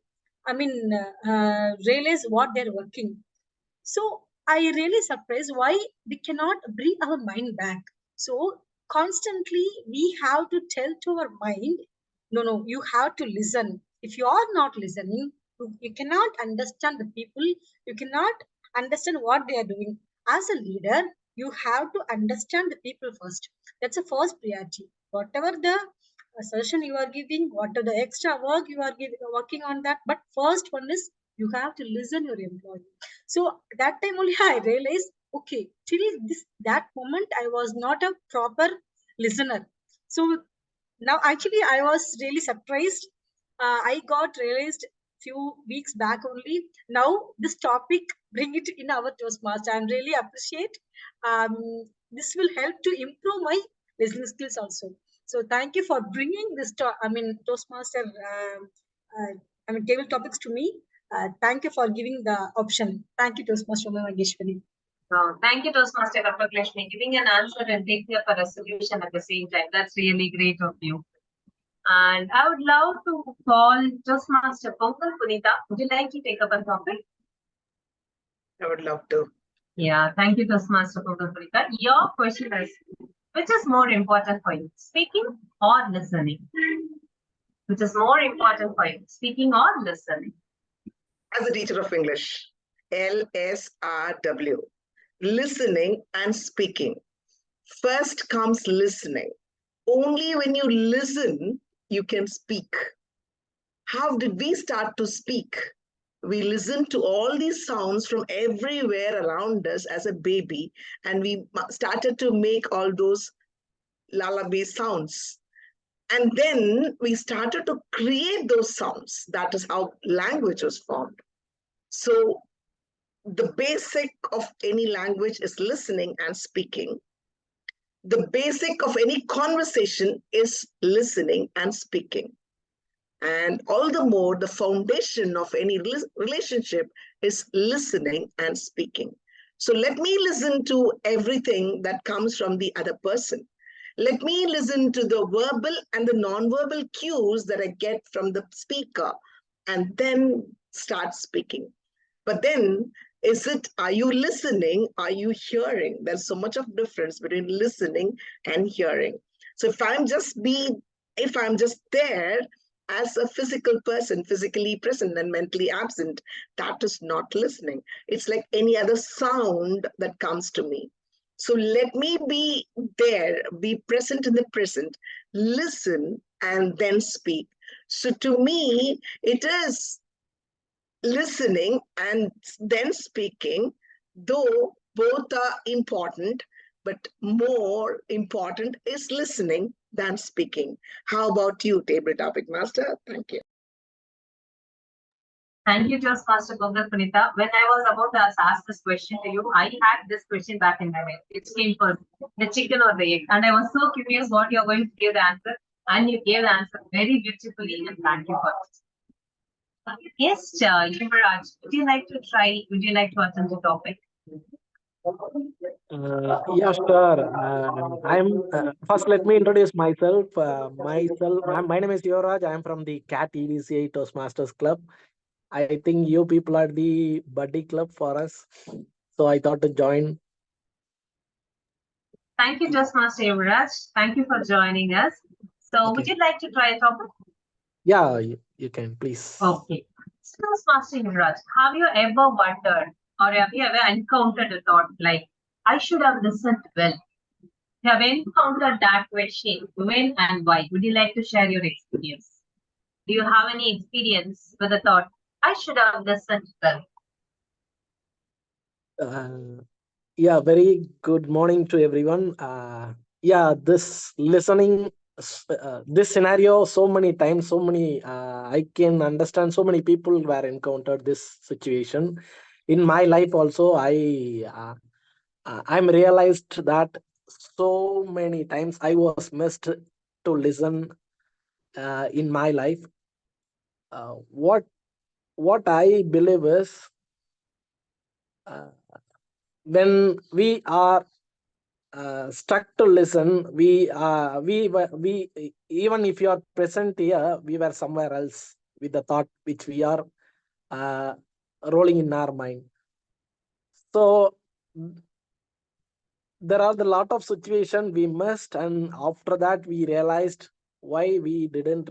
realize what they are working. So I really surprised why we cannot bring our mind back. So constantly we have to tell to our mind, no, you have to listen. If you are not listening, you cannot understand the people. You cannot understand what they are doing. As a leader, you have to understand the people first. That's the first priority. Whatever the session you are giving, whatever the extra work you are working on that, but first one is you have to listen your employee. So that time only I realized, okay, till that moment I was not a proper listener. So now actually I was really surprised. I got realized few weeks back only. Now this topic, bring it in our Toastmaster. I'm really appreciate. This will help to improve my listening skills also. So thank you for bringing this Toastmaster table topics to me. Thank you for giving the option. Thank you, Toastmaster Mageshwari. Thank you, Toastmaster Lakshmi, giving an answer and taking up a resolution at the same time. That's really great of you. And I would love to call Toastmaster Pongal Punita. Would you like to take up a topic? I would love to. Yeah, thank you, Toastmaster Pongal Punita. Your question is, which is more important for you, speaking or listening? Which is more important for you, speaking or listening? As a teacher of English, LSRW, listening and speaking. First comes listening. Only when you listen, you can speak. How did we start to speak? We listened to all these sounds from everywhere around us as a baby, and we started to make all those lullaby sounds. And then we started to create those sounds. That is how language was formed. So the basic of any language is listening and speaking. The basic of any conversation is listening and speaking. And all the more, the foundation of any relationship is listening and speaking. So let me listen to everything that comes from the other person. Let me listen to the verbal and the non-verbal cues that I get from the speaker, and then start speaking. But then, are you listening? Are you hearing? There's so much of difference between listening and hearing. So if I'm just there as a physical person, physically present and mentally absent, that is not listening. It's like any other sound that comes to me. So let me be there, be present in the present, listen, and then speak. So to me, it is listening and then speaking, though both are important, but more important is listening than speaking. How about you, Table Topic Master? Thank you. Thank you, Toastmaster Pongal Punita. When I was about to ask this question to you, I had this question back in my mind. It came first, the chicken or the egg. And I was so curious what you're going to give the answer. And you gave the answer very beautifully. And thank you for it. Yes, Yuvraj, would you like to try? Would you like to attend the topic? Yeah, sure. I'm first. Let me introduce myself. My name is Yuvraj. I'm from the CAT EDCA Toastmasters Club. I think you people are the buddy club for us, so I thought to join. Thank you, Toastmaster Yuvraj. Thank you for joining us. So, would Okay. you like to try a topic? Yeah, you can please. Okay. So, Toastmaster Yuvraj, have you ever wondered or have you ever encountered a thought like, I should have listened well? You have encountered that question, when and why? Would you like to share your experience? Do you have any experience with the thought, I should have listened well? Yeah, very good morning to everyone. Yeah, this listening, this scenario, so many times, so many, I can understand so many people were encountered this situation. In my life also, I'm realized that so many times I was missed to listen in my life. What I believe is uh, when we are stuck to listen, we even if you are present here, we were somewhere else with the thought which we are uh, rolling in our mind. So there are the lot of situation we missed, and after that we realized why we didn't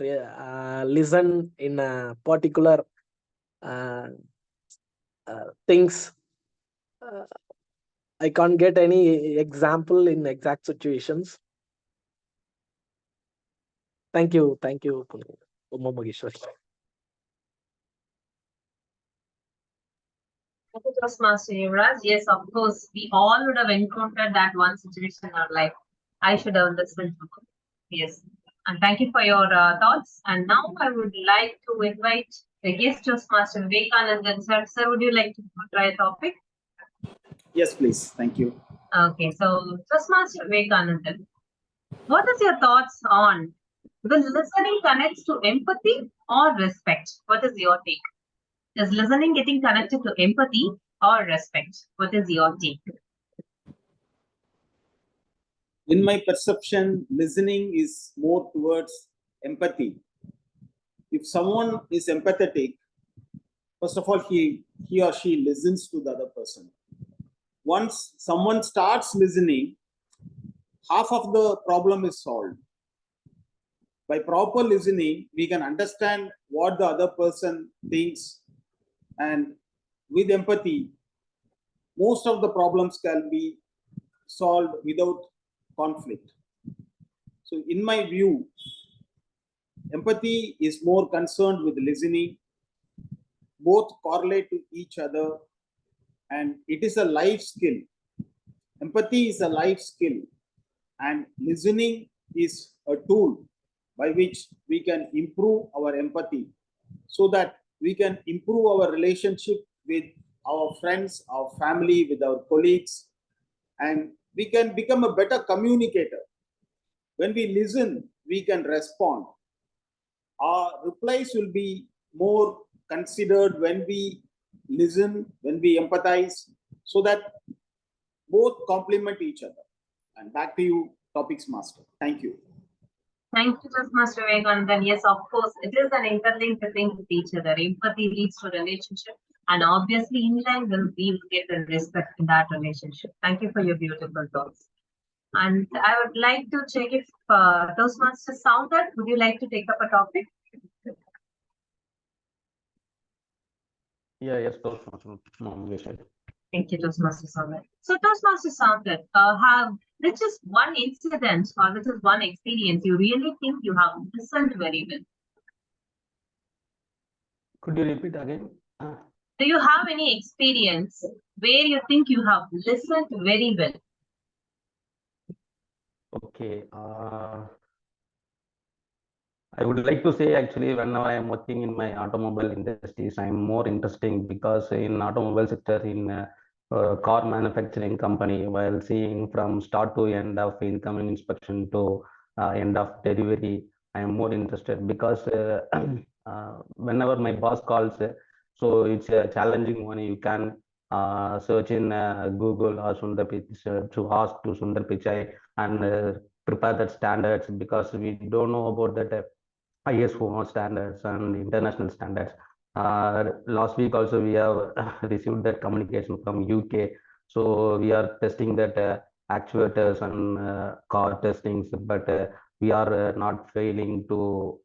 listen in a particular uh, things. uh, I can't get any example in exact situations. Thank you, Uma Maheshwari. Thank you, Toastmaster Yuvraj. Yes, of course, we all would have encountered that one situation in our life. I should have listened to. Yes. And thank you for your thoughts. And now I would like to invite the guest Toastmaster Vivekanandan. Sir, would you like to try a topic? Yes, please. Thank you. Okay, so Toastmaster Vivekanandan, what is your thoughts on will listening connects to empathy or respect? What is your take? Is listening getting connected to empathy or respect? What is your take? In my perception, listening is more towards empathy. If someone is empathetic, first of all, he or she listens to the other person. Once someone starts listening, half of the problem is solved. By proper listening, we can understand what the other person thinks, and with empathy, most of the problems can be solved without conflict. So, in my view, empathy is more concerned with listening. Both correlate to each other, and it is a life skill. Empathy is a life skill, and listening is a tool by which we can improve our empathy so that we can improve our relationship with our friends, our family, with our colleagues, and we can become a better communicator. When we listen, we can respond. Our replies will be more considered when we listen, when we empathize, so that both complement each other. And back to you, Topics Master. Thank you. Thank you, Master Vivekanandan. Yes, of course, it is an interlinked thing with each other. Empathy leads to relationship, and obviously, in line, we will get the respect in that relationship. Thank you for your beautiful thoughts. And I would like to check if Toastmaster sounded. Would you like to take up a topic? Yeah, yes, Toastmaster. Thank you, Toastmaster Sounded. So, Toastmaster Sounded, which is one incident or which is one experience you really think you have listened very well? Could you repeat again? Do you have any experience where you think you have listened very well? Okay. I would like to say actually, whenever I am working in my automobile industries, I am more interesting because in automobile sector, in car manufacturing company, while seeing from start to end of incoming inspection to end of delivery, I am more interested because whenever my boss calls, so it's a challenging one. You can search in Google or Sundar Pichai to ask to Sundar Pichai and prepare that standards, because we don't know about that ISO standards and international standards. Last week also we have received that communication from UK, so we are testing that actuators and car testings, but we are not failing to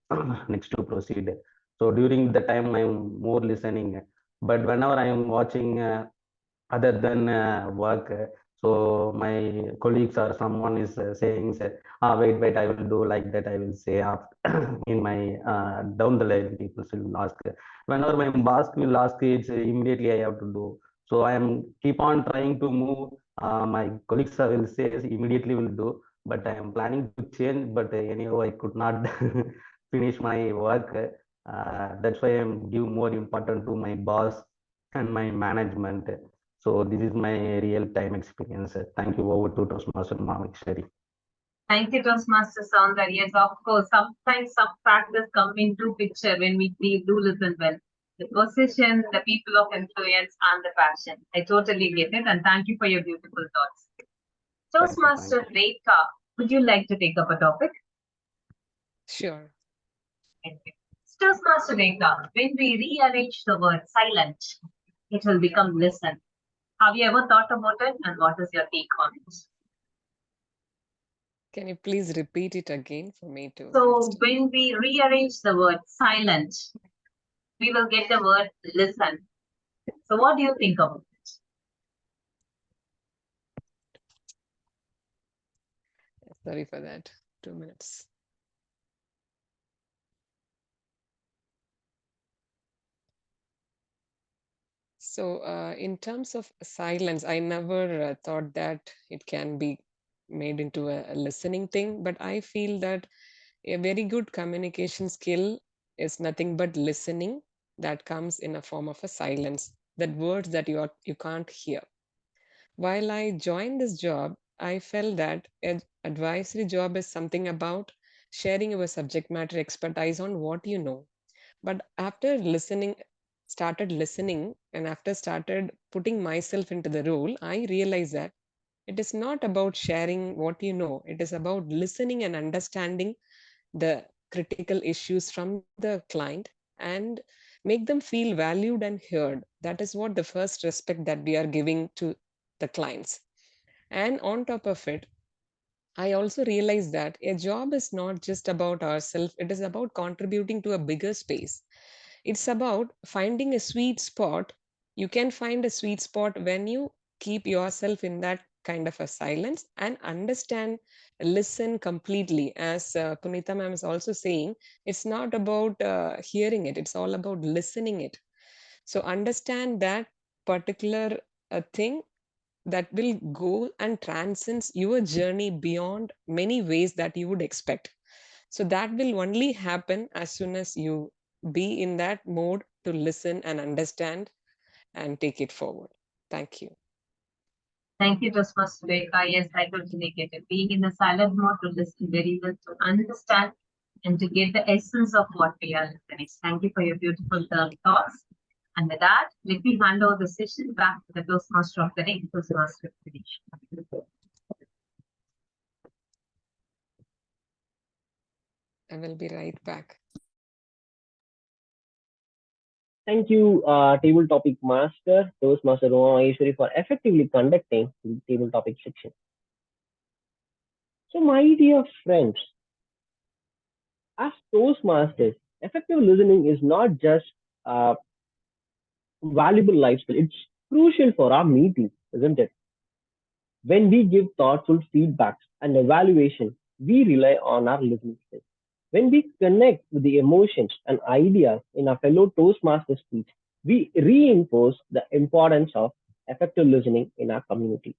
next to proceed. So during the time I'm more listening, but whenever I am watching other than work, so my colleagues or someone is saying, say, wait, I will do like that, I will say after in my down the line, people will ask. Whenever my boss will ask, it's immediately I have to do. So I am keep on trying to move. My colleagues will say immediately will do, but I am planning to change. But anyhow, I could not finish my work. That's why I'm give more important to my boss and my management. So this is my real time experience. Thank you. Over to Toastmaster Mamikshari. Thank you, Toastmaster Soundar. Yes, of course. Sometimes some factors come into picture when we do listen well. The position, the people of influence, and the passion. I totally get it, and thank you for your beautiful thoughts. Toastmaster Rekha, would you like to take up a topic? Sure. Thank you. Toastmaster Rekha, when we rearrange the word silent, it will become listen. Have you ever thought about it, and what is your take on it? Can you please repeat it again for me to So understand? when we rearrange the word silent, we will get the word listen. So what do you think about it? Sorry for that. 2 minutes. So in terms of silence, I never thought that it can be made into a listening thing, but I feel that a very good communication skill is nothing but listening that comes in a form of a silence, that words that you can't hear. While I joined this job, I felt that an advisory job is something about sharing your subject matter expertise on what you know. But after started listening, and after started putting myself into the role, I realized that it is not about sharing what you know. It is about listening and understanding the critical issues from the client and make them feel valued and heard. That is what the first respect that we are giving to the clients. And on top of it, I also realized that a job is not just about ourselves, it is about contributing to a bigger space. It's about finding a sweet spot. You can find a sweet spot when you keep yourself in that kind of a silence and understand, listen completely. As Punita ma'am is also saying, it's not about hearing it, it's all about listening it. So understand that particular thing that will go and transcends your journey beyond many ways that you would expect. So that will only happen as soon as you be in that mode to listen and understand and take it forward. Thank you. Thank you, Toastmaster Rekha. Yes, I totally get it. Being in the silent mode to listen very well, to understand and to get the essence of what we are listening. Thank you for your beautiful thoughts. And with that, let me hand over the session back to the Toastmaster of the day, Toastmaster Satish. I will be right back. Thank you, Table Topic Master, Toastmaster Roma Maheshwari, for effectively conducting the table topic section. So, my dear friends, as Toastmasters, effective listening is not just a valuable life skill, it's crucial for our meetings, isn't it? When we give thoughtful feedbacks and evaluation, we rely on our listening skills. When we connect with the emotions and ideas in our fellow Toastmaster speech, we reinforce the importance of effective listening in our community.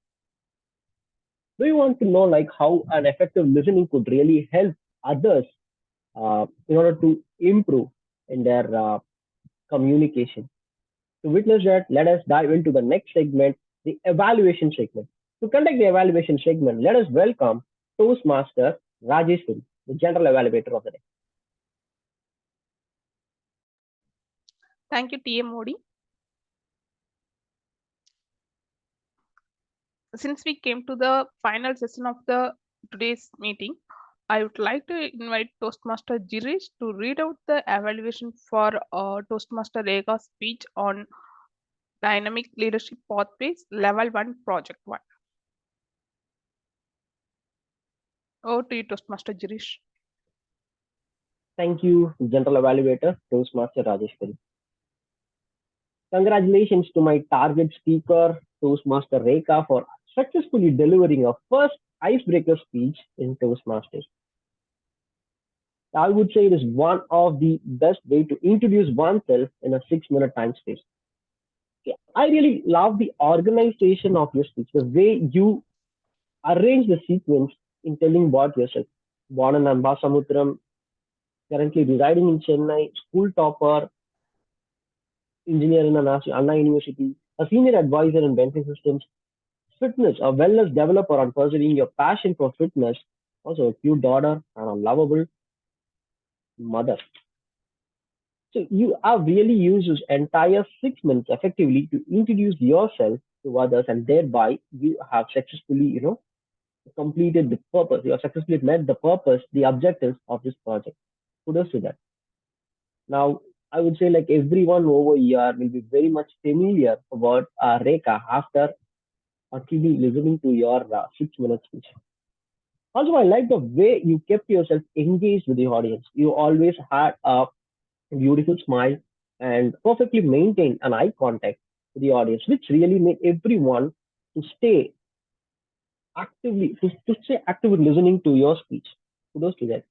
Do you want to know like how an effective listening could really help others in order to improve in their communication? To witness that, let us dive into the next segment, the evaluation segment. To conduct the evaluation segment, let us welcome Toastmaster Rajeshwari, the general evaluator of the day. Thank you, TM Modi. since we came to the final session of the today's meeting, I would like to invite Toastmaster Girish to read out the evaluation for Toastmaster Rekha's speech on Dynamic Leadership Pathways Level 1 Project 1. Over to you, Toastmaster Girish. Thank you, General Evaluator, Toastmaster Rajeshwari. Congratulations to my target speaker, Toastmaster Rekha, for successfully delivering a first icebreaker speech in Toastmasters. I would say it is one of the best way to introduce oneself in a 6-minute time space. I really love the organization of your speech, the way you arrange the sequence in telling about yourself. Born in Ambasamutram, currently residing in Chennai, school topper, engineer in Anna University, a senior advisor in banking systems, fitness, a wellness developer on pursuing your passion for fitness, also a cute daughter and a lovable mother. So you have really used this entire 6 minutes effectively to introduce yourself to others, and thereby you have successfully, completed the purpose. You have successfully met the purpose, the objectives of this project. Kudos to that. Now, I would say like everyone over here will be very much familiar about Rekha after actually listening to your 6-minute speech. Also, I like the way you kept yourself engaged with the audience. You always had a beautiful smile and perfectly maintained an eye contact with the audience, which really made everyone to stay actively listening to your speech. Kudos to that.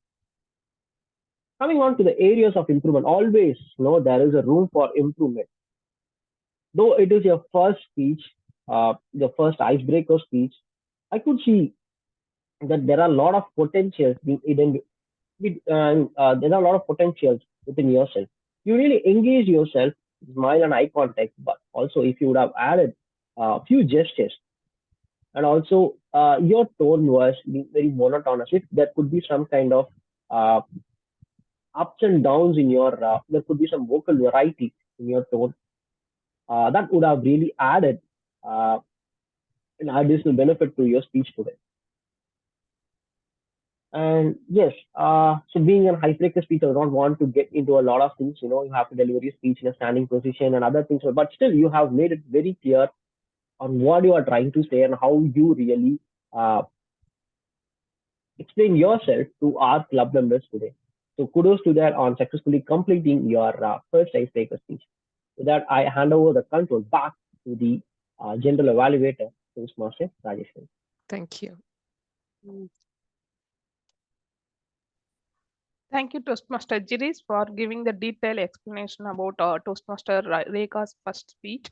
Coming on to the areas of improvement, always there is a room for improvement. Though it is your first speech, the first icebreaker speech, I could see that there are a lot of potentials being identified. There are a lot of potentials within yourself. You really engage yourself, smile and eye contact, but also if you would have added a few gestures, and also your tone was very monotonous. If there could be some kind of ups and downs in your, there could be some vocal variety in your tone. That would have really added an additional benefit to your speech today. And yes, so being an icebreaker speaker, I don't want to get into a lot of things. You have to deliver your speech in a standing position and other things, but still, you have made it very clear on what you are trying to say and how you really explain yourself to our club members today. So kudos to that on successfully completing your first icebreaker speech. With that, I hand over the control back to the general evaluator, Toastmaster Rajeshwari. Thank you. Thank you, Toastmaster Girish, for giving the detailed explanation about Toastmaster Rekha's first speech.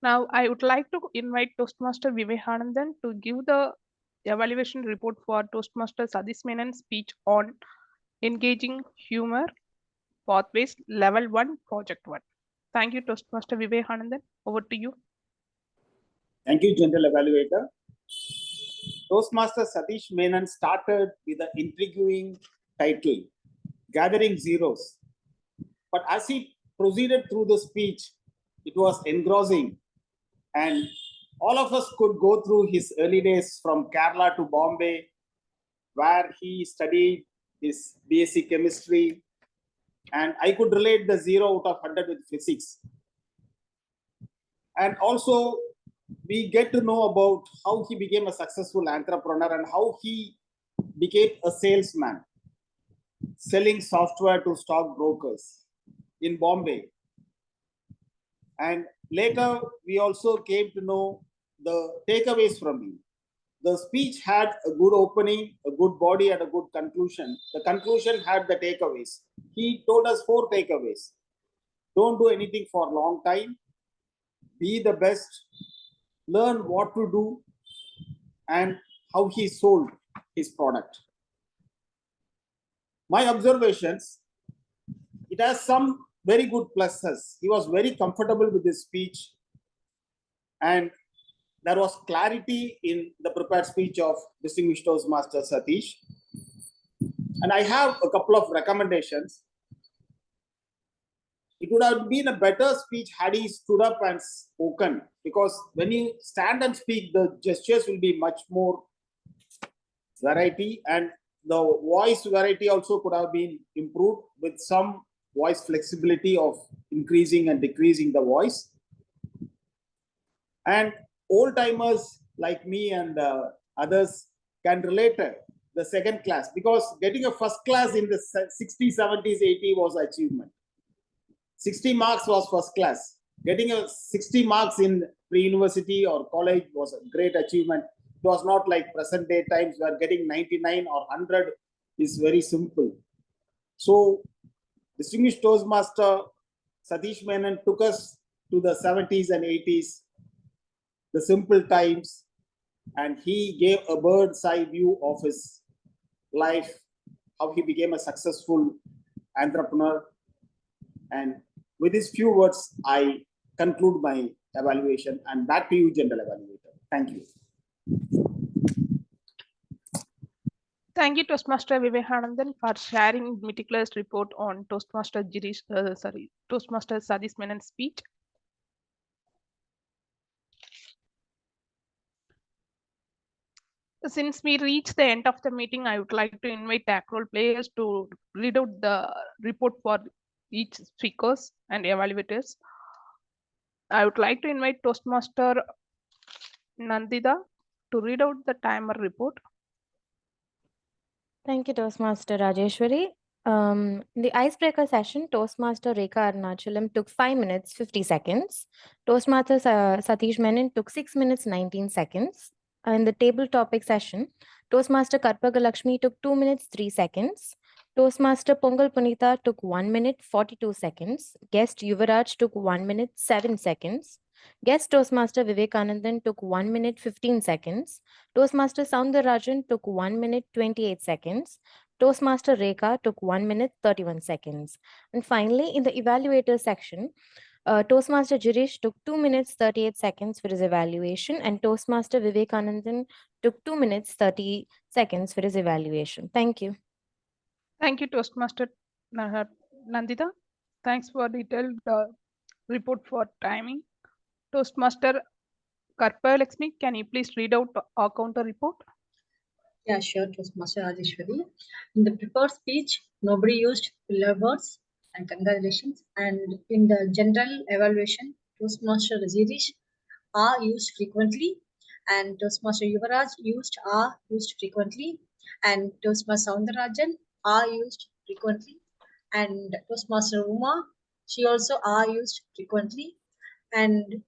Now, I would like to invite Toastmaster Vivekanandan to give the evaluation report for Toastmaster Satish Menon's speech on engaging humor pathways level 1 project 1. Thank you, Toastmaster Vivekanandan. Over to you. Thank you, General Evaluator. Toastmaster Satish Menon started with an intriguing title, Gathering Zeros. But as he proceeded through the speech, it was engrossing, and all of us could go through his early days from Kerala to Bombay, where he studied his BSc chemistry, and I could relate the 0 out of 100 with physics. And also, we get to know about how he became a successful entrepreneur and how he became a salesman, selling software to stockbrokers in Bombay. And later, we also came to know the takeaways from him. The speech had a good opening, a good body, and a good conclusion. The conclusion had the takeaways. He told us 4 takeaways. Don't do anything for a long time. Be the best. Learn what to do and how he sold his product. My observations, it has some very good pluses. He was very comfortable with his speech, and there was clarity in the prepared speech of distinguished Toastmaster Satish. And I have a couple of recommendations. it would have been a better speech had he stood up and spoken, because when you stand and speak, the gestures will be much more variety, and the voice variety also could have been improved with some voice flexibility of increasing and decreasing the voice. And old timers like me and others can relate to the second class, because getting a first class in the 60s, 70s, 80s was achievement. 60 marks was first class. Getting a 60 marks in pre-university or college was a great achievement. It was not like present day times where getting 99 or 100 is very simple. So distinguished Toastmaster Satish Menon took us to the 70s and 80s, the simple times, and he gave a bird's eye view of his life, how he became a successful entrepreneur. And with these few words, I conclude my evaluation, and back to you, General Evaluator. Thank you. Thank you, Toastmaster Vivekanandan, for sharing meticulous report on Toastmaster Toastmaster Satish Menon's speech. Since we reach the end of the meeting, I would like to invite tag role players to read out the report for each speakers and evaluators. I would like to invite Toastmaster Nandita to read out the timer report. Thank you, Toastmaster Rajeshwari. The icebreaker session, Toastmaster Rekha Arunachalam took 5 minutes, 50 seconds. Toastmaster Satish Menon took 6 minutes, 19 seconds. In the table topic session, Toastmaster Karpagalakshmi took 2 minutes, 3 seconds. Toastmaster Pongal Punita took 1 minute, 42 seconds. Guest Yuvaraj took 1 minute, 7 seconds. Guest Toastmaster Vivekanandan took 1 minute, 15 seconds. Toastmaster Soundarajan took 1 minute, 28 seconds. Toastmaster Rekha took 1 minute, 31 seconds. And finally, in the evaluator section, Toastmaster Girish took 2 minutes, 38 seconds for his evaluation, and Toastmaster Vivekanandan took 2 minutes, 30 seconds for his evaluation. Thank you. Thank you, Toastmaster Nandita. Thanks for detailed report for timing. Toastmaster Karpalakshmi, can you please read out our counter report? Yeah, sure, Toastmaster Rajeshwari. In the prepared speech, nobody used filler words, and congratulations. And in the general evaluation, Toastmaster Girish are used frequently, and Toastmaster Yuvaraj are used frequently, and Toastmaster Soundarajan are used frequently, and Toastmaster Uma, she also are used frequently, and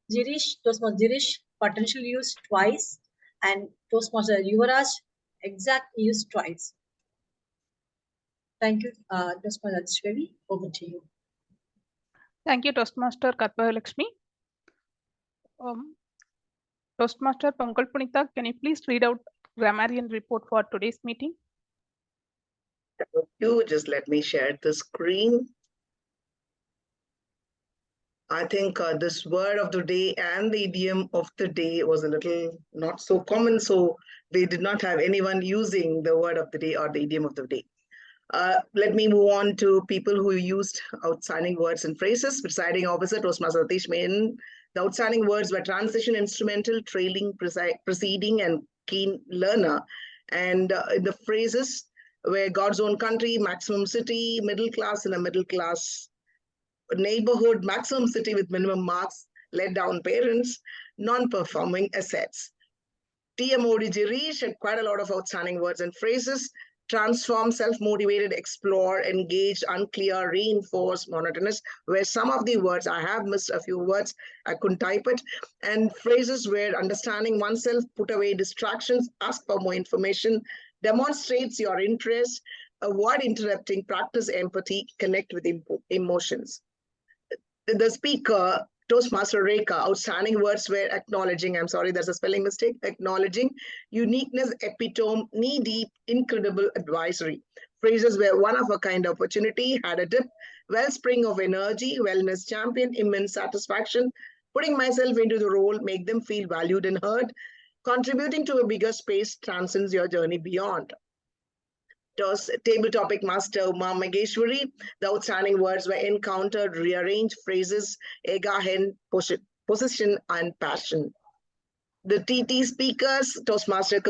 Toastmaster Girish potential used twice, and Toastmaster Yuvaraj exact used twice. Thank you, Toastmaster Rajeshwari. Over to you. Thank you, Toastmaster Karpalakshmi. Toastmaster Pongal Punita, can you please read out grammarian report for today's meeting? Thank you. Just let me share the screen. I think this word of the day and the idiom of the day was a little not so common, so we did not have anyone using the word of the day or the idiom of the day. Let me move on to people who used outstanding words and phrases. Presiding officer, Toastmaster Satish Menon. The outstanding words were transition, instrumental, trailing, preceding, and keen learner. And the phrases were God's own country, maximum city, middle class in a middle class neighborhood, maximum city with minimum marks, let down parents, non-performing assets. TMOD Girish had quite a lot of outstanding words and phrases. Transform, self-motivated, explore, engaged, unclear, reinforce, monotonous, where some of the words, I have missed a few words, I couldn't type it, and phrases where understanding oneself, put away distractions, ask for more information, demonstrates your interest, avoid interrupting, practice empathy, connect with emotions. The speaker, Toastmaster Rekha, outstanding words were acknowledging, I'm sorry, there's a spelling mistake, acknowledging, uniqueness, epitome, knee-deep, incredible, advisory. Phrases were one of a kind opportunity, had a dip, wellspring of energy, wellness champion, immense satisfaction, putting myself into the role, make them feel valued and heard, contributing to a bigger space transcends your journey beyond. table topic master Uma Mageshwari. The outstanding words were encountered, rearranged, phrases, ega, hen, position, and passion. The TT speakers, Toastmaster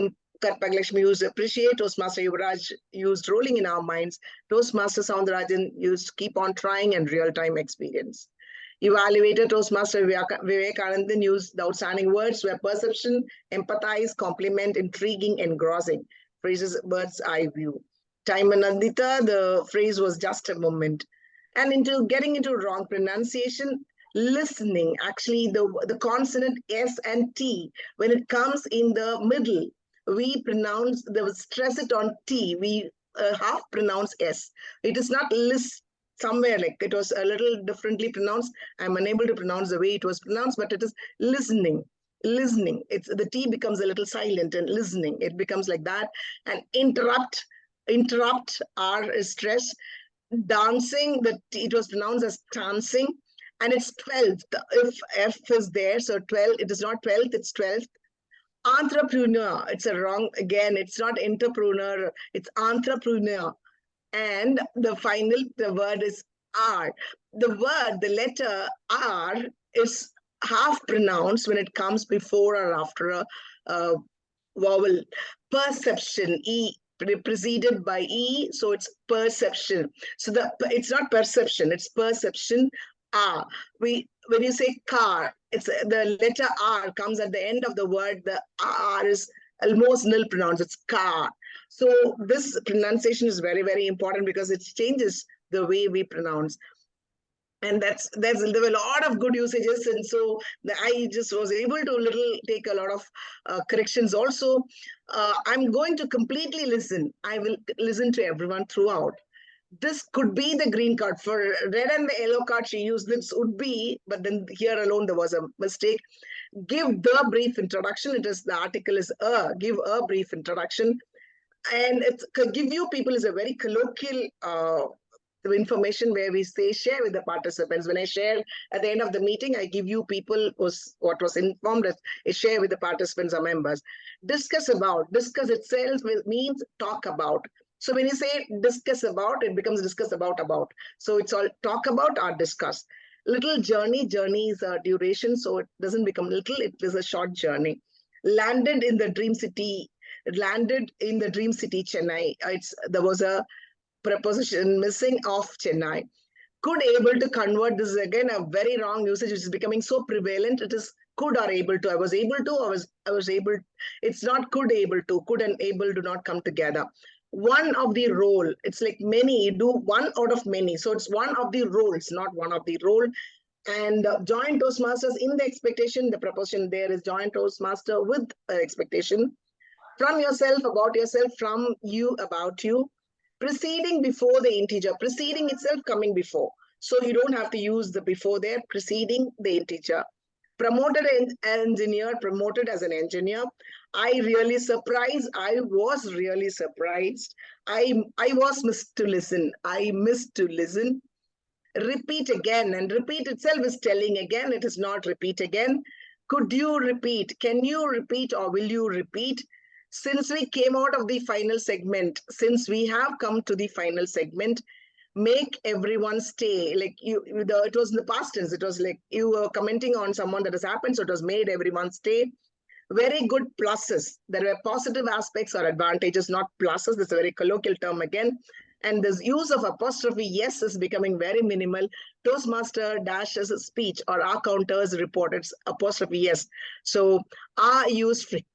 Karpaglakshmi used appreciate, Toastmaster Yuvraj used rolling in our minds, Toastmaster Soundarajan used keep on trying and real-time experience. Evaluator Toastmaster Vivekanandan used the outstanding words were perception, empathize, compliment, intriguing, engrossing. Phrases, bird's eye view. Time Anandita, the phrase was just a moment. And into getting into wrong pronunciation, listening, actually the consonant S and T, when it comes in the middle, we pronounce, stress it on T, we half pronounce S. It is not list somewhere, like it was a little differently pronounced. I'm unable to pronounce the way it was pronounced, but it is listening. Listening, it's the T becomes a little silent, and listening, it becomes like that. And interrupt, R is stress. Dancing, it was pronounced as dancing, and it's 12th. If F is there, so 12, it is not 12th, it's 12th. Entrepreneur, it's a wrong, again, it's not entrepreneur, it's entrepreneur. And the word is R. The word, the letter R is half pronounced when it comes before or after a vowel. Perception, E, preceded by E, so it's perception. So it's not perception, it's perception. R. When you say car, it's the letter R comes at the end of the word. The R is almost nil pronounced. It's car. So this pronunciation is very, very important because it changes the way we pronounce. And there were a lot of good usages, and so I just was able to take a lot of corrections also. I'm going to completely listen. I will listen to everyone throughout. This could be the green card. For red and the yellow card, she used this would be, but then here alone there was a mistake. Give the brief introduction. The article is give a brief introduction. And it's give you people is a very colloquial information where we say share with the participants. When I share at the end of the meeting, I give you people what was informed as share with the participants or members. Discuss itself means talk about. So when you say discuss about, it becomes discuss about. So it's all talk about or discuss. Little journey is a duration, so it doesn't become little, it is a short journey. Landed in the dream city, Chennai. There was a preposition missing of Chennai. Could able to convert, this is again a very wrong usage, which is becoming so prevalent. It is could or able to. I was able to, I was able. It's not could able to. Could and able do not come together. One of the role, it's like many, you do one out of many. So it's one of the roles, not one of the role. And joint Toastmasters in the expectation, the proposition there is joint Toastmaster with expectation. From yourself, about yourself, from you, about you. Preceding before the integer, preceding itself coming before. So you don't have to use the before there, preceding the integer. Promoted engineer, promoted as an engineer. I was really surprised. I was missed to listen. I missed to listen. Repeat again, and repeat itself is telling again. It is not repeat again. Could you repeat? Can you repeat or will you repeat? Since we came out of the final segment, since we have come to the final segment, make everyone stay. Like it was in the past tense. It was like you were commenting on someone that has happened, so it was made everyone stay. Very good pluses. There were positive aspects or advantages, not pluses. That's a very colloquial term again. And this use of apostrophe yes is becoming very minimal. Toastmaster dashes speech or our counters reported apostrophe yes. So are used free.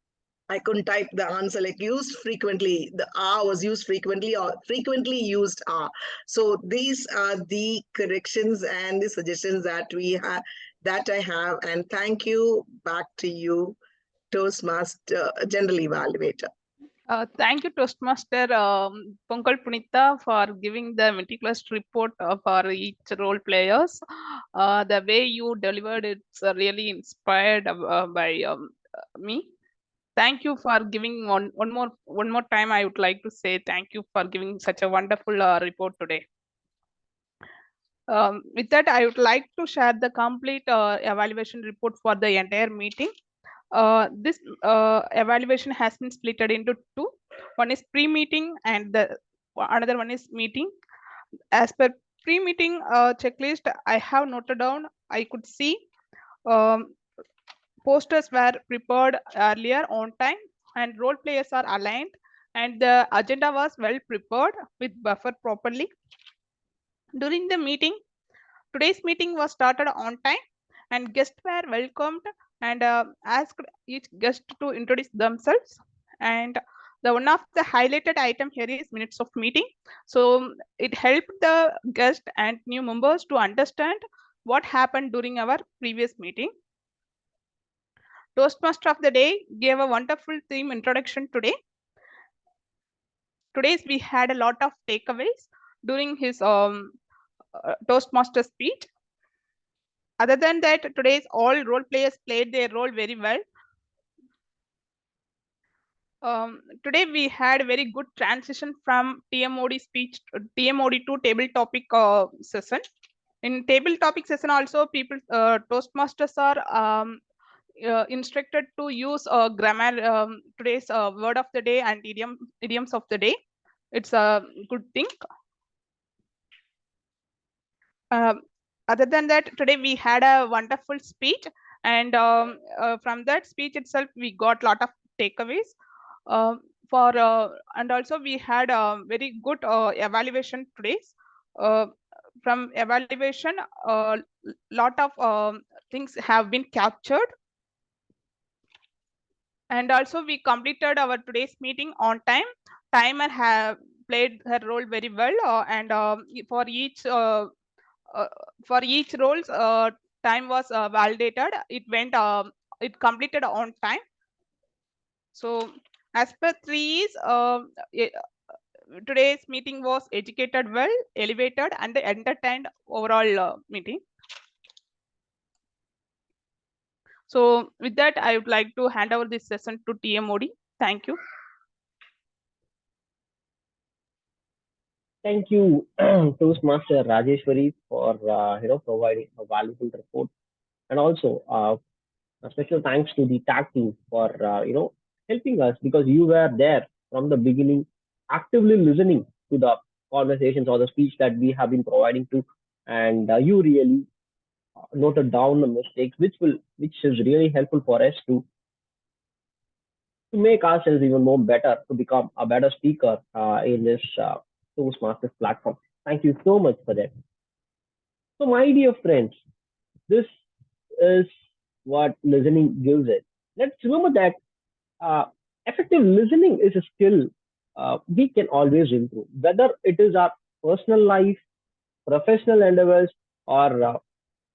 I couldn't type the answer, like used frequently. The R was used frequently or frequently used R. So these are the corrections and the suggestions that I have. And thank you. Back to you, Toastmaster, General Evaluator. Thank you, Toastmaster Ponkal Punitha, for giving the meticulous report for each role players. The way you delivered it's really inspired by me. Thank you for giving one more time. I would like to say thank you for giving such a wonderful report today. With that, I would like to share the complete evaluation report for the entire meeting. This evaluation has been split into two. One is pre-meeting and the another one is meeting. As per pre-meeting checklist, I have noted down, I could see posters were prepared earlier on time and role players are aligned and the agenda was well prepared with buffer properly. During the meeting, today's meeting was started on time and guests were welcomed and asked each guest to introduce themselves. And the one of the highlighted item here is minutes of meeting. So it helped the guest and new members to understand what happened during our previous meeting. Toastmaster of the day gave a wonderful theme introduction today. Today's we had a lot of takeaways during his Toastmaster speech. Other than that, today's all role players played their role very well. Today we had a very good transition from TMOD speech, TMOD to table topic session. In table topic session also, people Toastmasters are instructed to use grammar, today's word of the day and idioms of the day. It's a good thing. Other than that, today we had a wonderful speech, and from that speech itself, we got a lot of takeaways. And also we had a very good evaluation today. From evaluation, a lot of things have been captured. And also we completed our today's meeting on time. Timer have played her role very well, and for each roles, time was validated. It completed on time. So as per 3 is today's meeting was educated well, elevated, and entertained overall meeting. So with that, I would like to hand over this session to TMOD. Thank you. Thank you, Toastmaster Rajeshwari, for providing a valuable report, and also a special thanks to the tag team for helping us, because you were there from the beginning, actively listening to the conversations or the speech that we have been providing to, and you really noted down the mistakes, which is really helpful for us to make ourselves even more better, to become a better speaker in this Toastmasters platform. Thank you so much for that. So, my dear friends, this is what listening gives it. Let's remember that effective listening is a skill we can always improve, whether it is our personal life, professional endeavors, or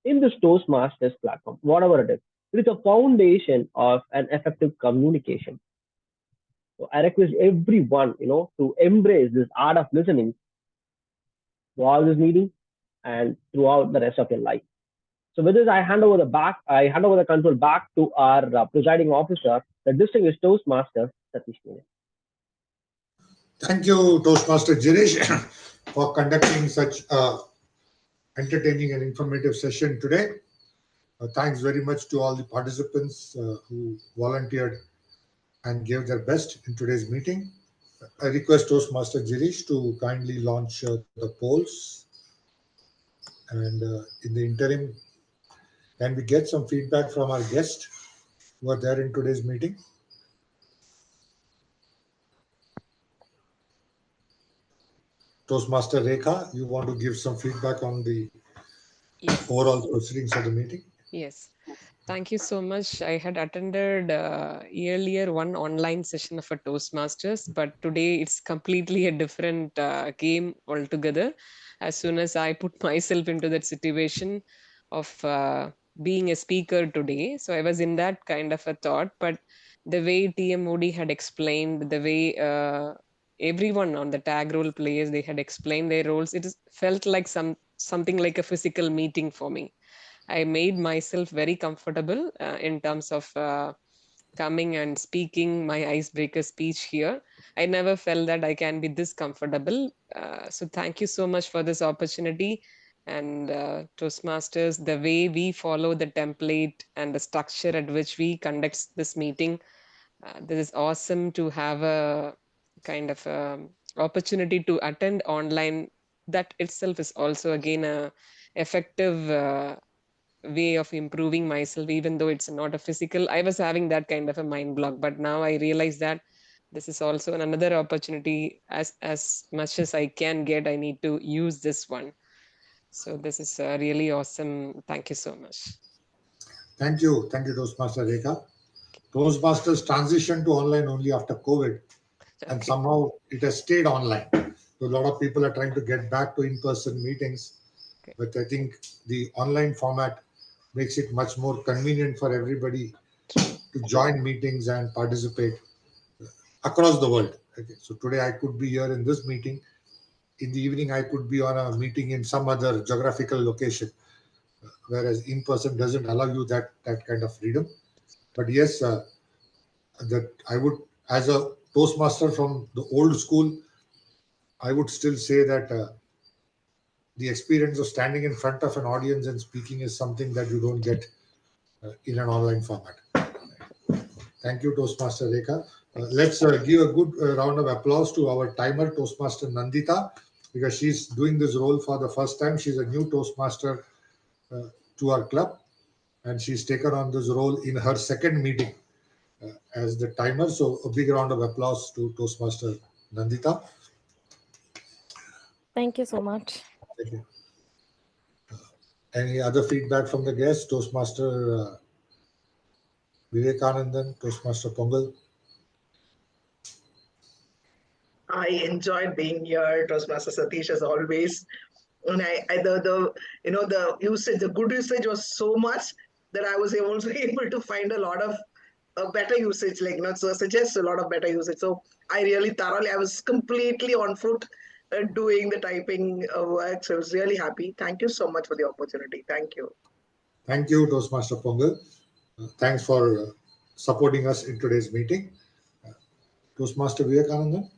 in this Toastmasters platform, whatever it is. It is a foundation of an effective communication. So I request everyone, to embrace this art of listening throughout this meeting and throughout the rest of your life. So with this, I hand over the control back to our presiding officer, the distinguished Toastmaster, Satish. Thank you, Toastmaster Girish, for conducting such entertaining and informative session today. Thanks very much to all the participants who volunteered and gave their best in today's meeting. I request Toastmaster Girish to kindly launch the polls. And in the interim, can we get some feedback from our guests who are there in today's meeting? Toastmaster Rekha, you want to give some feedback on the overall proceedings of the meeting? Yes. Thank you so much. I had attended earlier one online session of a Toastmasters, but today it's completely a different game altogether. As soon as I put myself into that situation of being a speaker today, so I was in that kind of a thought. But the way TMOD had explained, the way everyone on the tag role players, they had explained their roles, it felt like something like a physical meeting for me. I made myself very comfortable in terms of coming and speaking my icebreaker speech here. I never felt that I can be this comfortable. So thank you so much for this opportunity. And Toastmasters, the way we follow the template and the structure at which we conduct this meeting, this is awesome to have a kind of opportunity to attend online, that itself is also again a effective way of improving myself, even though it's not a physical. I was having that kind of a mind block, but now I realize that this is also another opportunity. As much as I can get, I need to use this one. So this is really awesome. Thank you so much. Thank you, Toastmaster Rekha. Toastmasters transitioned to online only after COVID, and somehow it has stayed online. So a lot of people are trying to get back to in-person meetings, but I think the online format makes it much more convenient for everybody to join meetings and participate across the world. Okay, so today I could be here in this meeting. In the evening, I could be on a meeting in some other geographical location, whereas in person doesn't allow you that kind of freedom. But yes, that I would, as a Toastmaster from the old school, I would still say that the experience of standing in front of an audience and speaking is something that you don't get in an online format. Thank you, Toastmaster Rekha. Let's give a good round of applause to our timer, Toastmaster Nandita, because she's doing this role for the first time. She's a new Toastmaster to our club, and she's taken on this role in her second meeting as the timer. So a big round of applause to Toastmaster Nandita. Thank you so much. Thank you. Any other feedback from the guests? Toastmaster Vivekanandan, Toastmaster Pongal. I enjoyed being here, Toastmaster Satish, as always. And the usage, the good usage was so much that I was also able to find a lot of better usage, like not so suggest a lot of better usage. So I really thoroughly, I was completely on foot doing the typing work. So I was really happy. Thank you so much for the opportunity. Thank you. Thank you, Toastmaster Pongal. Thanks for supporting us in today's meeting. Toastmaster Vivekanandan.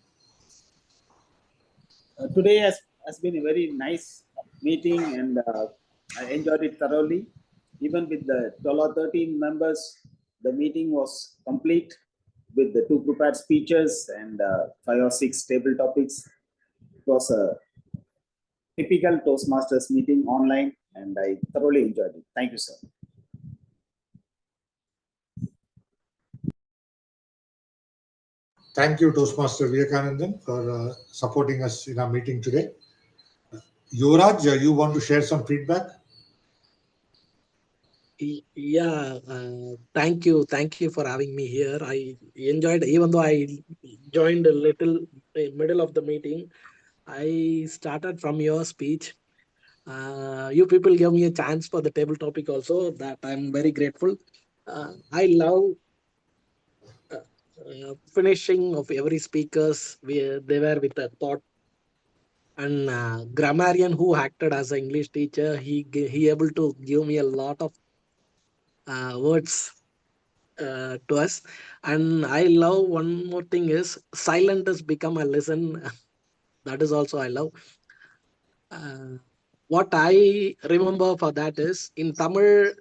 Today has been a very nice meeting, and I enjoyed it thoroughly. Even with the 12 or 13 members, the meeting was complete with the 2 prepared speeches and 5 or 6 table topics. It was a typical Toastmasters meeting online, and I thoroughly enjoyed it. Thank you, sir. Thank you, Toastmaster Vivekanandan, for supporting us in our meeting today. Yuvraj, you want to share some feedback? Yeah, thank you for having me here. I enjoyed, even though I joined a little middle of the meeting, I started from your speech. You people gave me a chance for the table topic also, that I'm very grateful. I love finishing of every speakers. They were with a thought. And grammarian who acted as an English teacher, he able to give me a lot of words to us. And I love one more thing is silent has become a lesson. That is also I love. What I remember for that is in Tamil,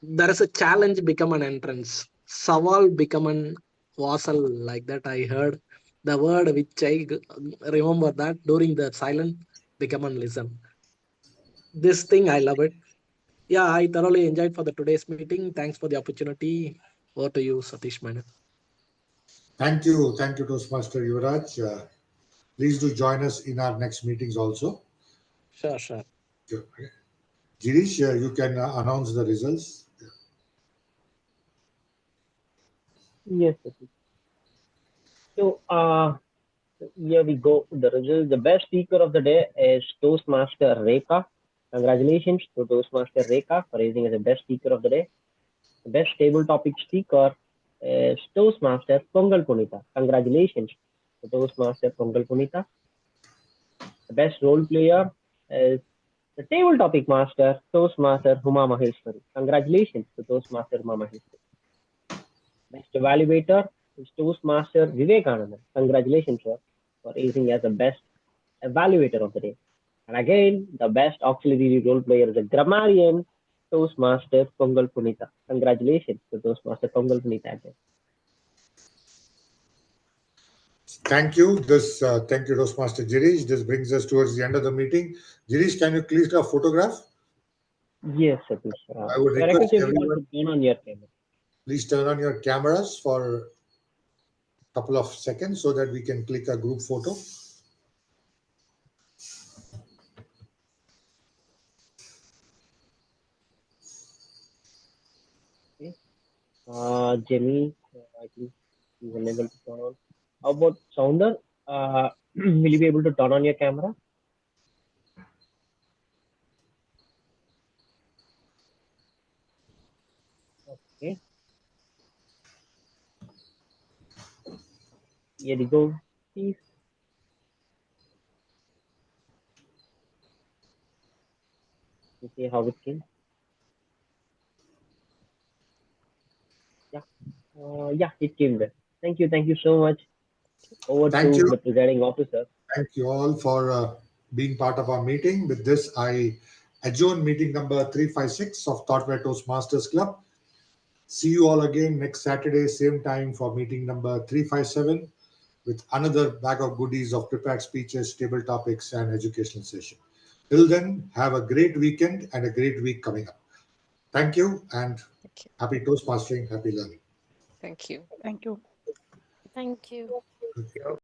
there is a challenge become an entrance. Saval become an wasal, like that I heard. The word which I remember that during the silent become and listen. This thing I love it. Yeah, I thoroughly enjoyed for the today's meeting. Thanks for the opportunity. Over to you, Satish Menon. Thank you, Toastmaster Yuvraj. Please do join us in our next meetings also. Sure. Girish, you can announce the results. Yes, Satish. So, here we go. The results. The best speaker of the day is Toastmaster Rekha. Congratulations to Toastmaster Rekha for raising as the best speaker of the day. The best table topic speaker is Toastmaster Pongal Punita. Congratulations to Toastmaster Pongal Punita. The best role player is the table topic master, Toastmaster Huma Maheshwari. Congratulations to Toastmaster Huma Maheshwari. Best evaluator is Toastmaster Vivekanandan. Congratulations, sir, for raising as the best evaluator of the day. And again, the best auxiliary role player is a grammarian, Toastmaster Pongal Punita. Congratulations to Toastmaster Pongal Punita again. Thank you. Thank you, Toastmaster Girish. This brings us towards the end of the meeting. Girish, can you click a photograph? Yes, Satish. I would I request request everyone everyone, to turn on your camera. please turn on your cameras for a couple of seconds so that we can click a group photo. Okay. Jimmy, I think he's unable to turn on. How about Sounder? Will you be able to turn on your camera? Okay. Here you go. Please. See how it came. Yeah. Yeah, it came there. Thank you. Thank you so much. Over Thank to you. the presiding officer. Thank you all for being part of our meeting. With this, I adjourn meeting number 356 of Thoughtware Toastmasters Club. See you all again next Saturday, same time for meeting number 357 with another bag of goodies of prepared speeches, table topics, and educational session. Till then, have a great weekend and a great week coming up. Thank you and Thank you. happy Toastmastering, happy learning. Thank you. Thank you. Thank you. Okay.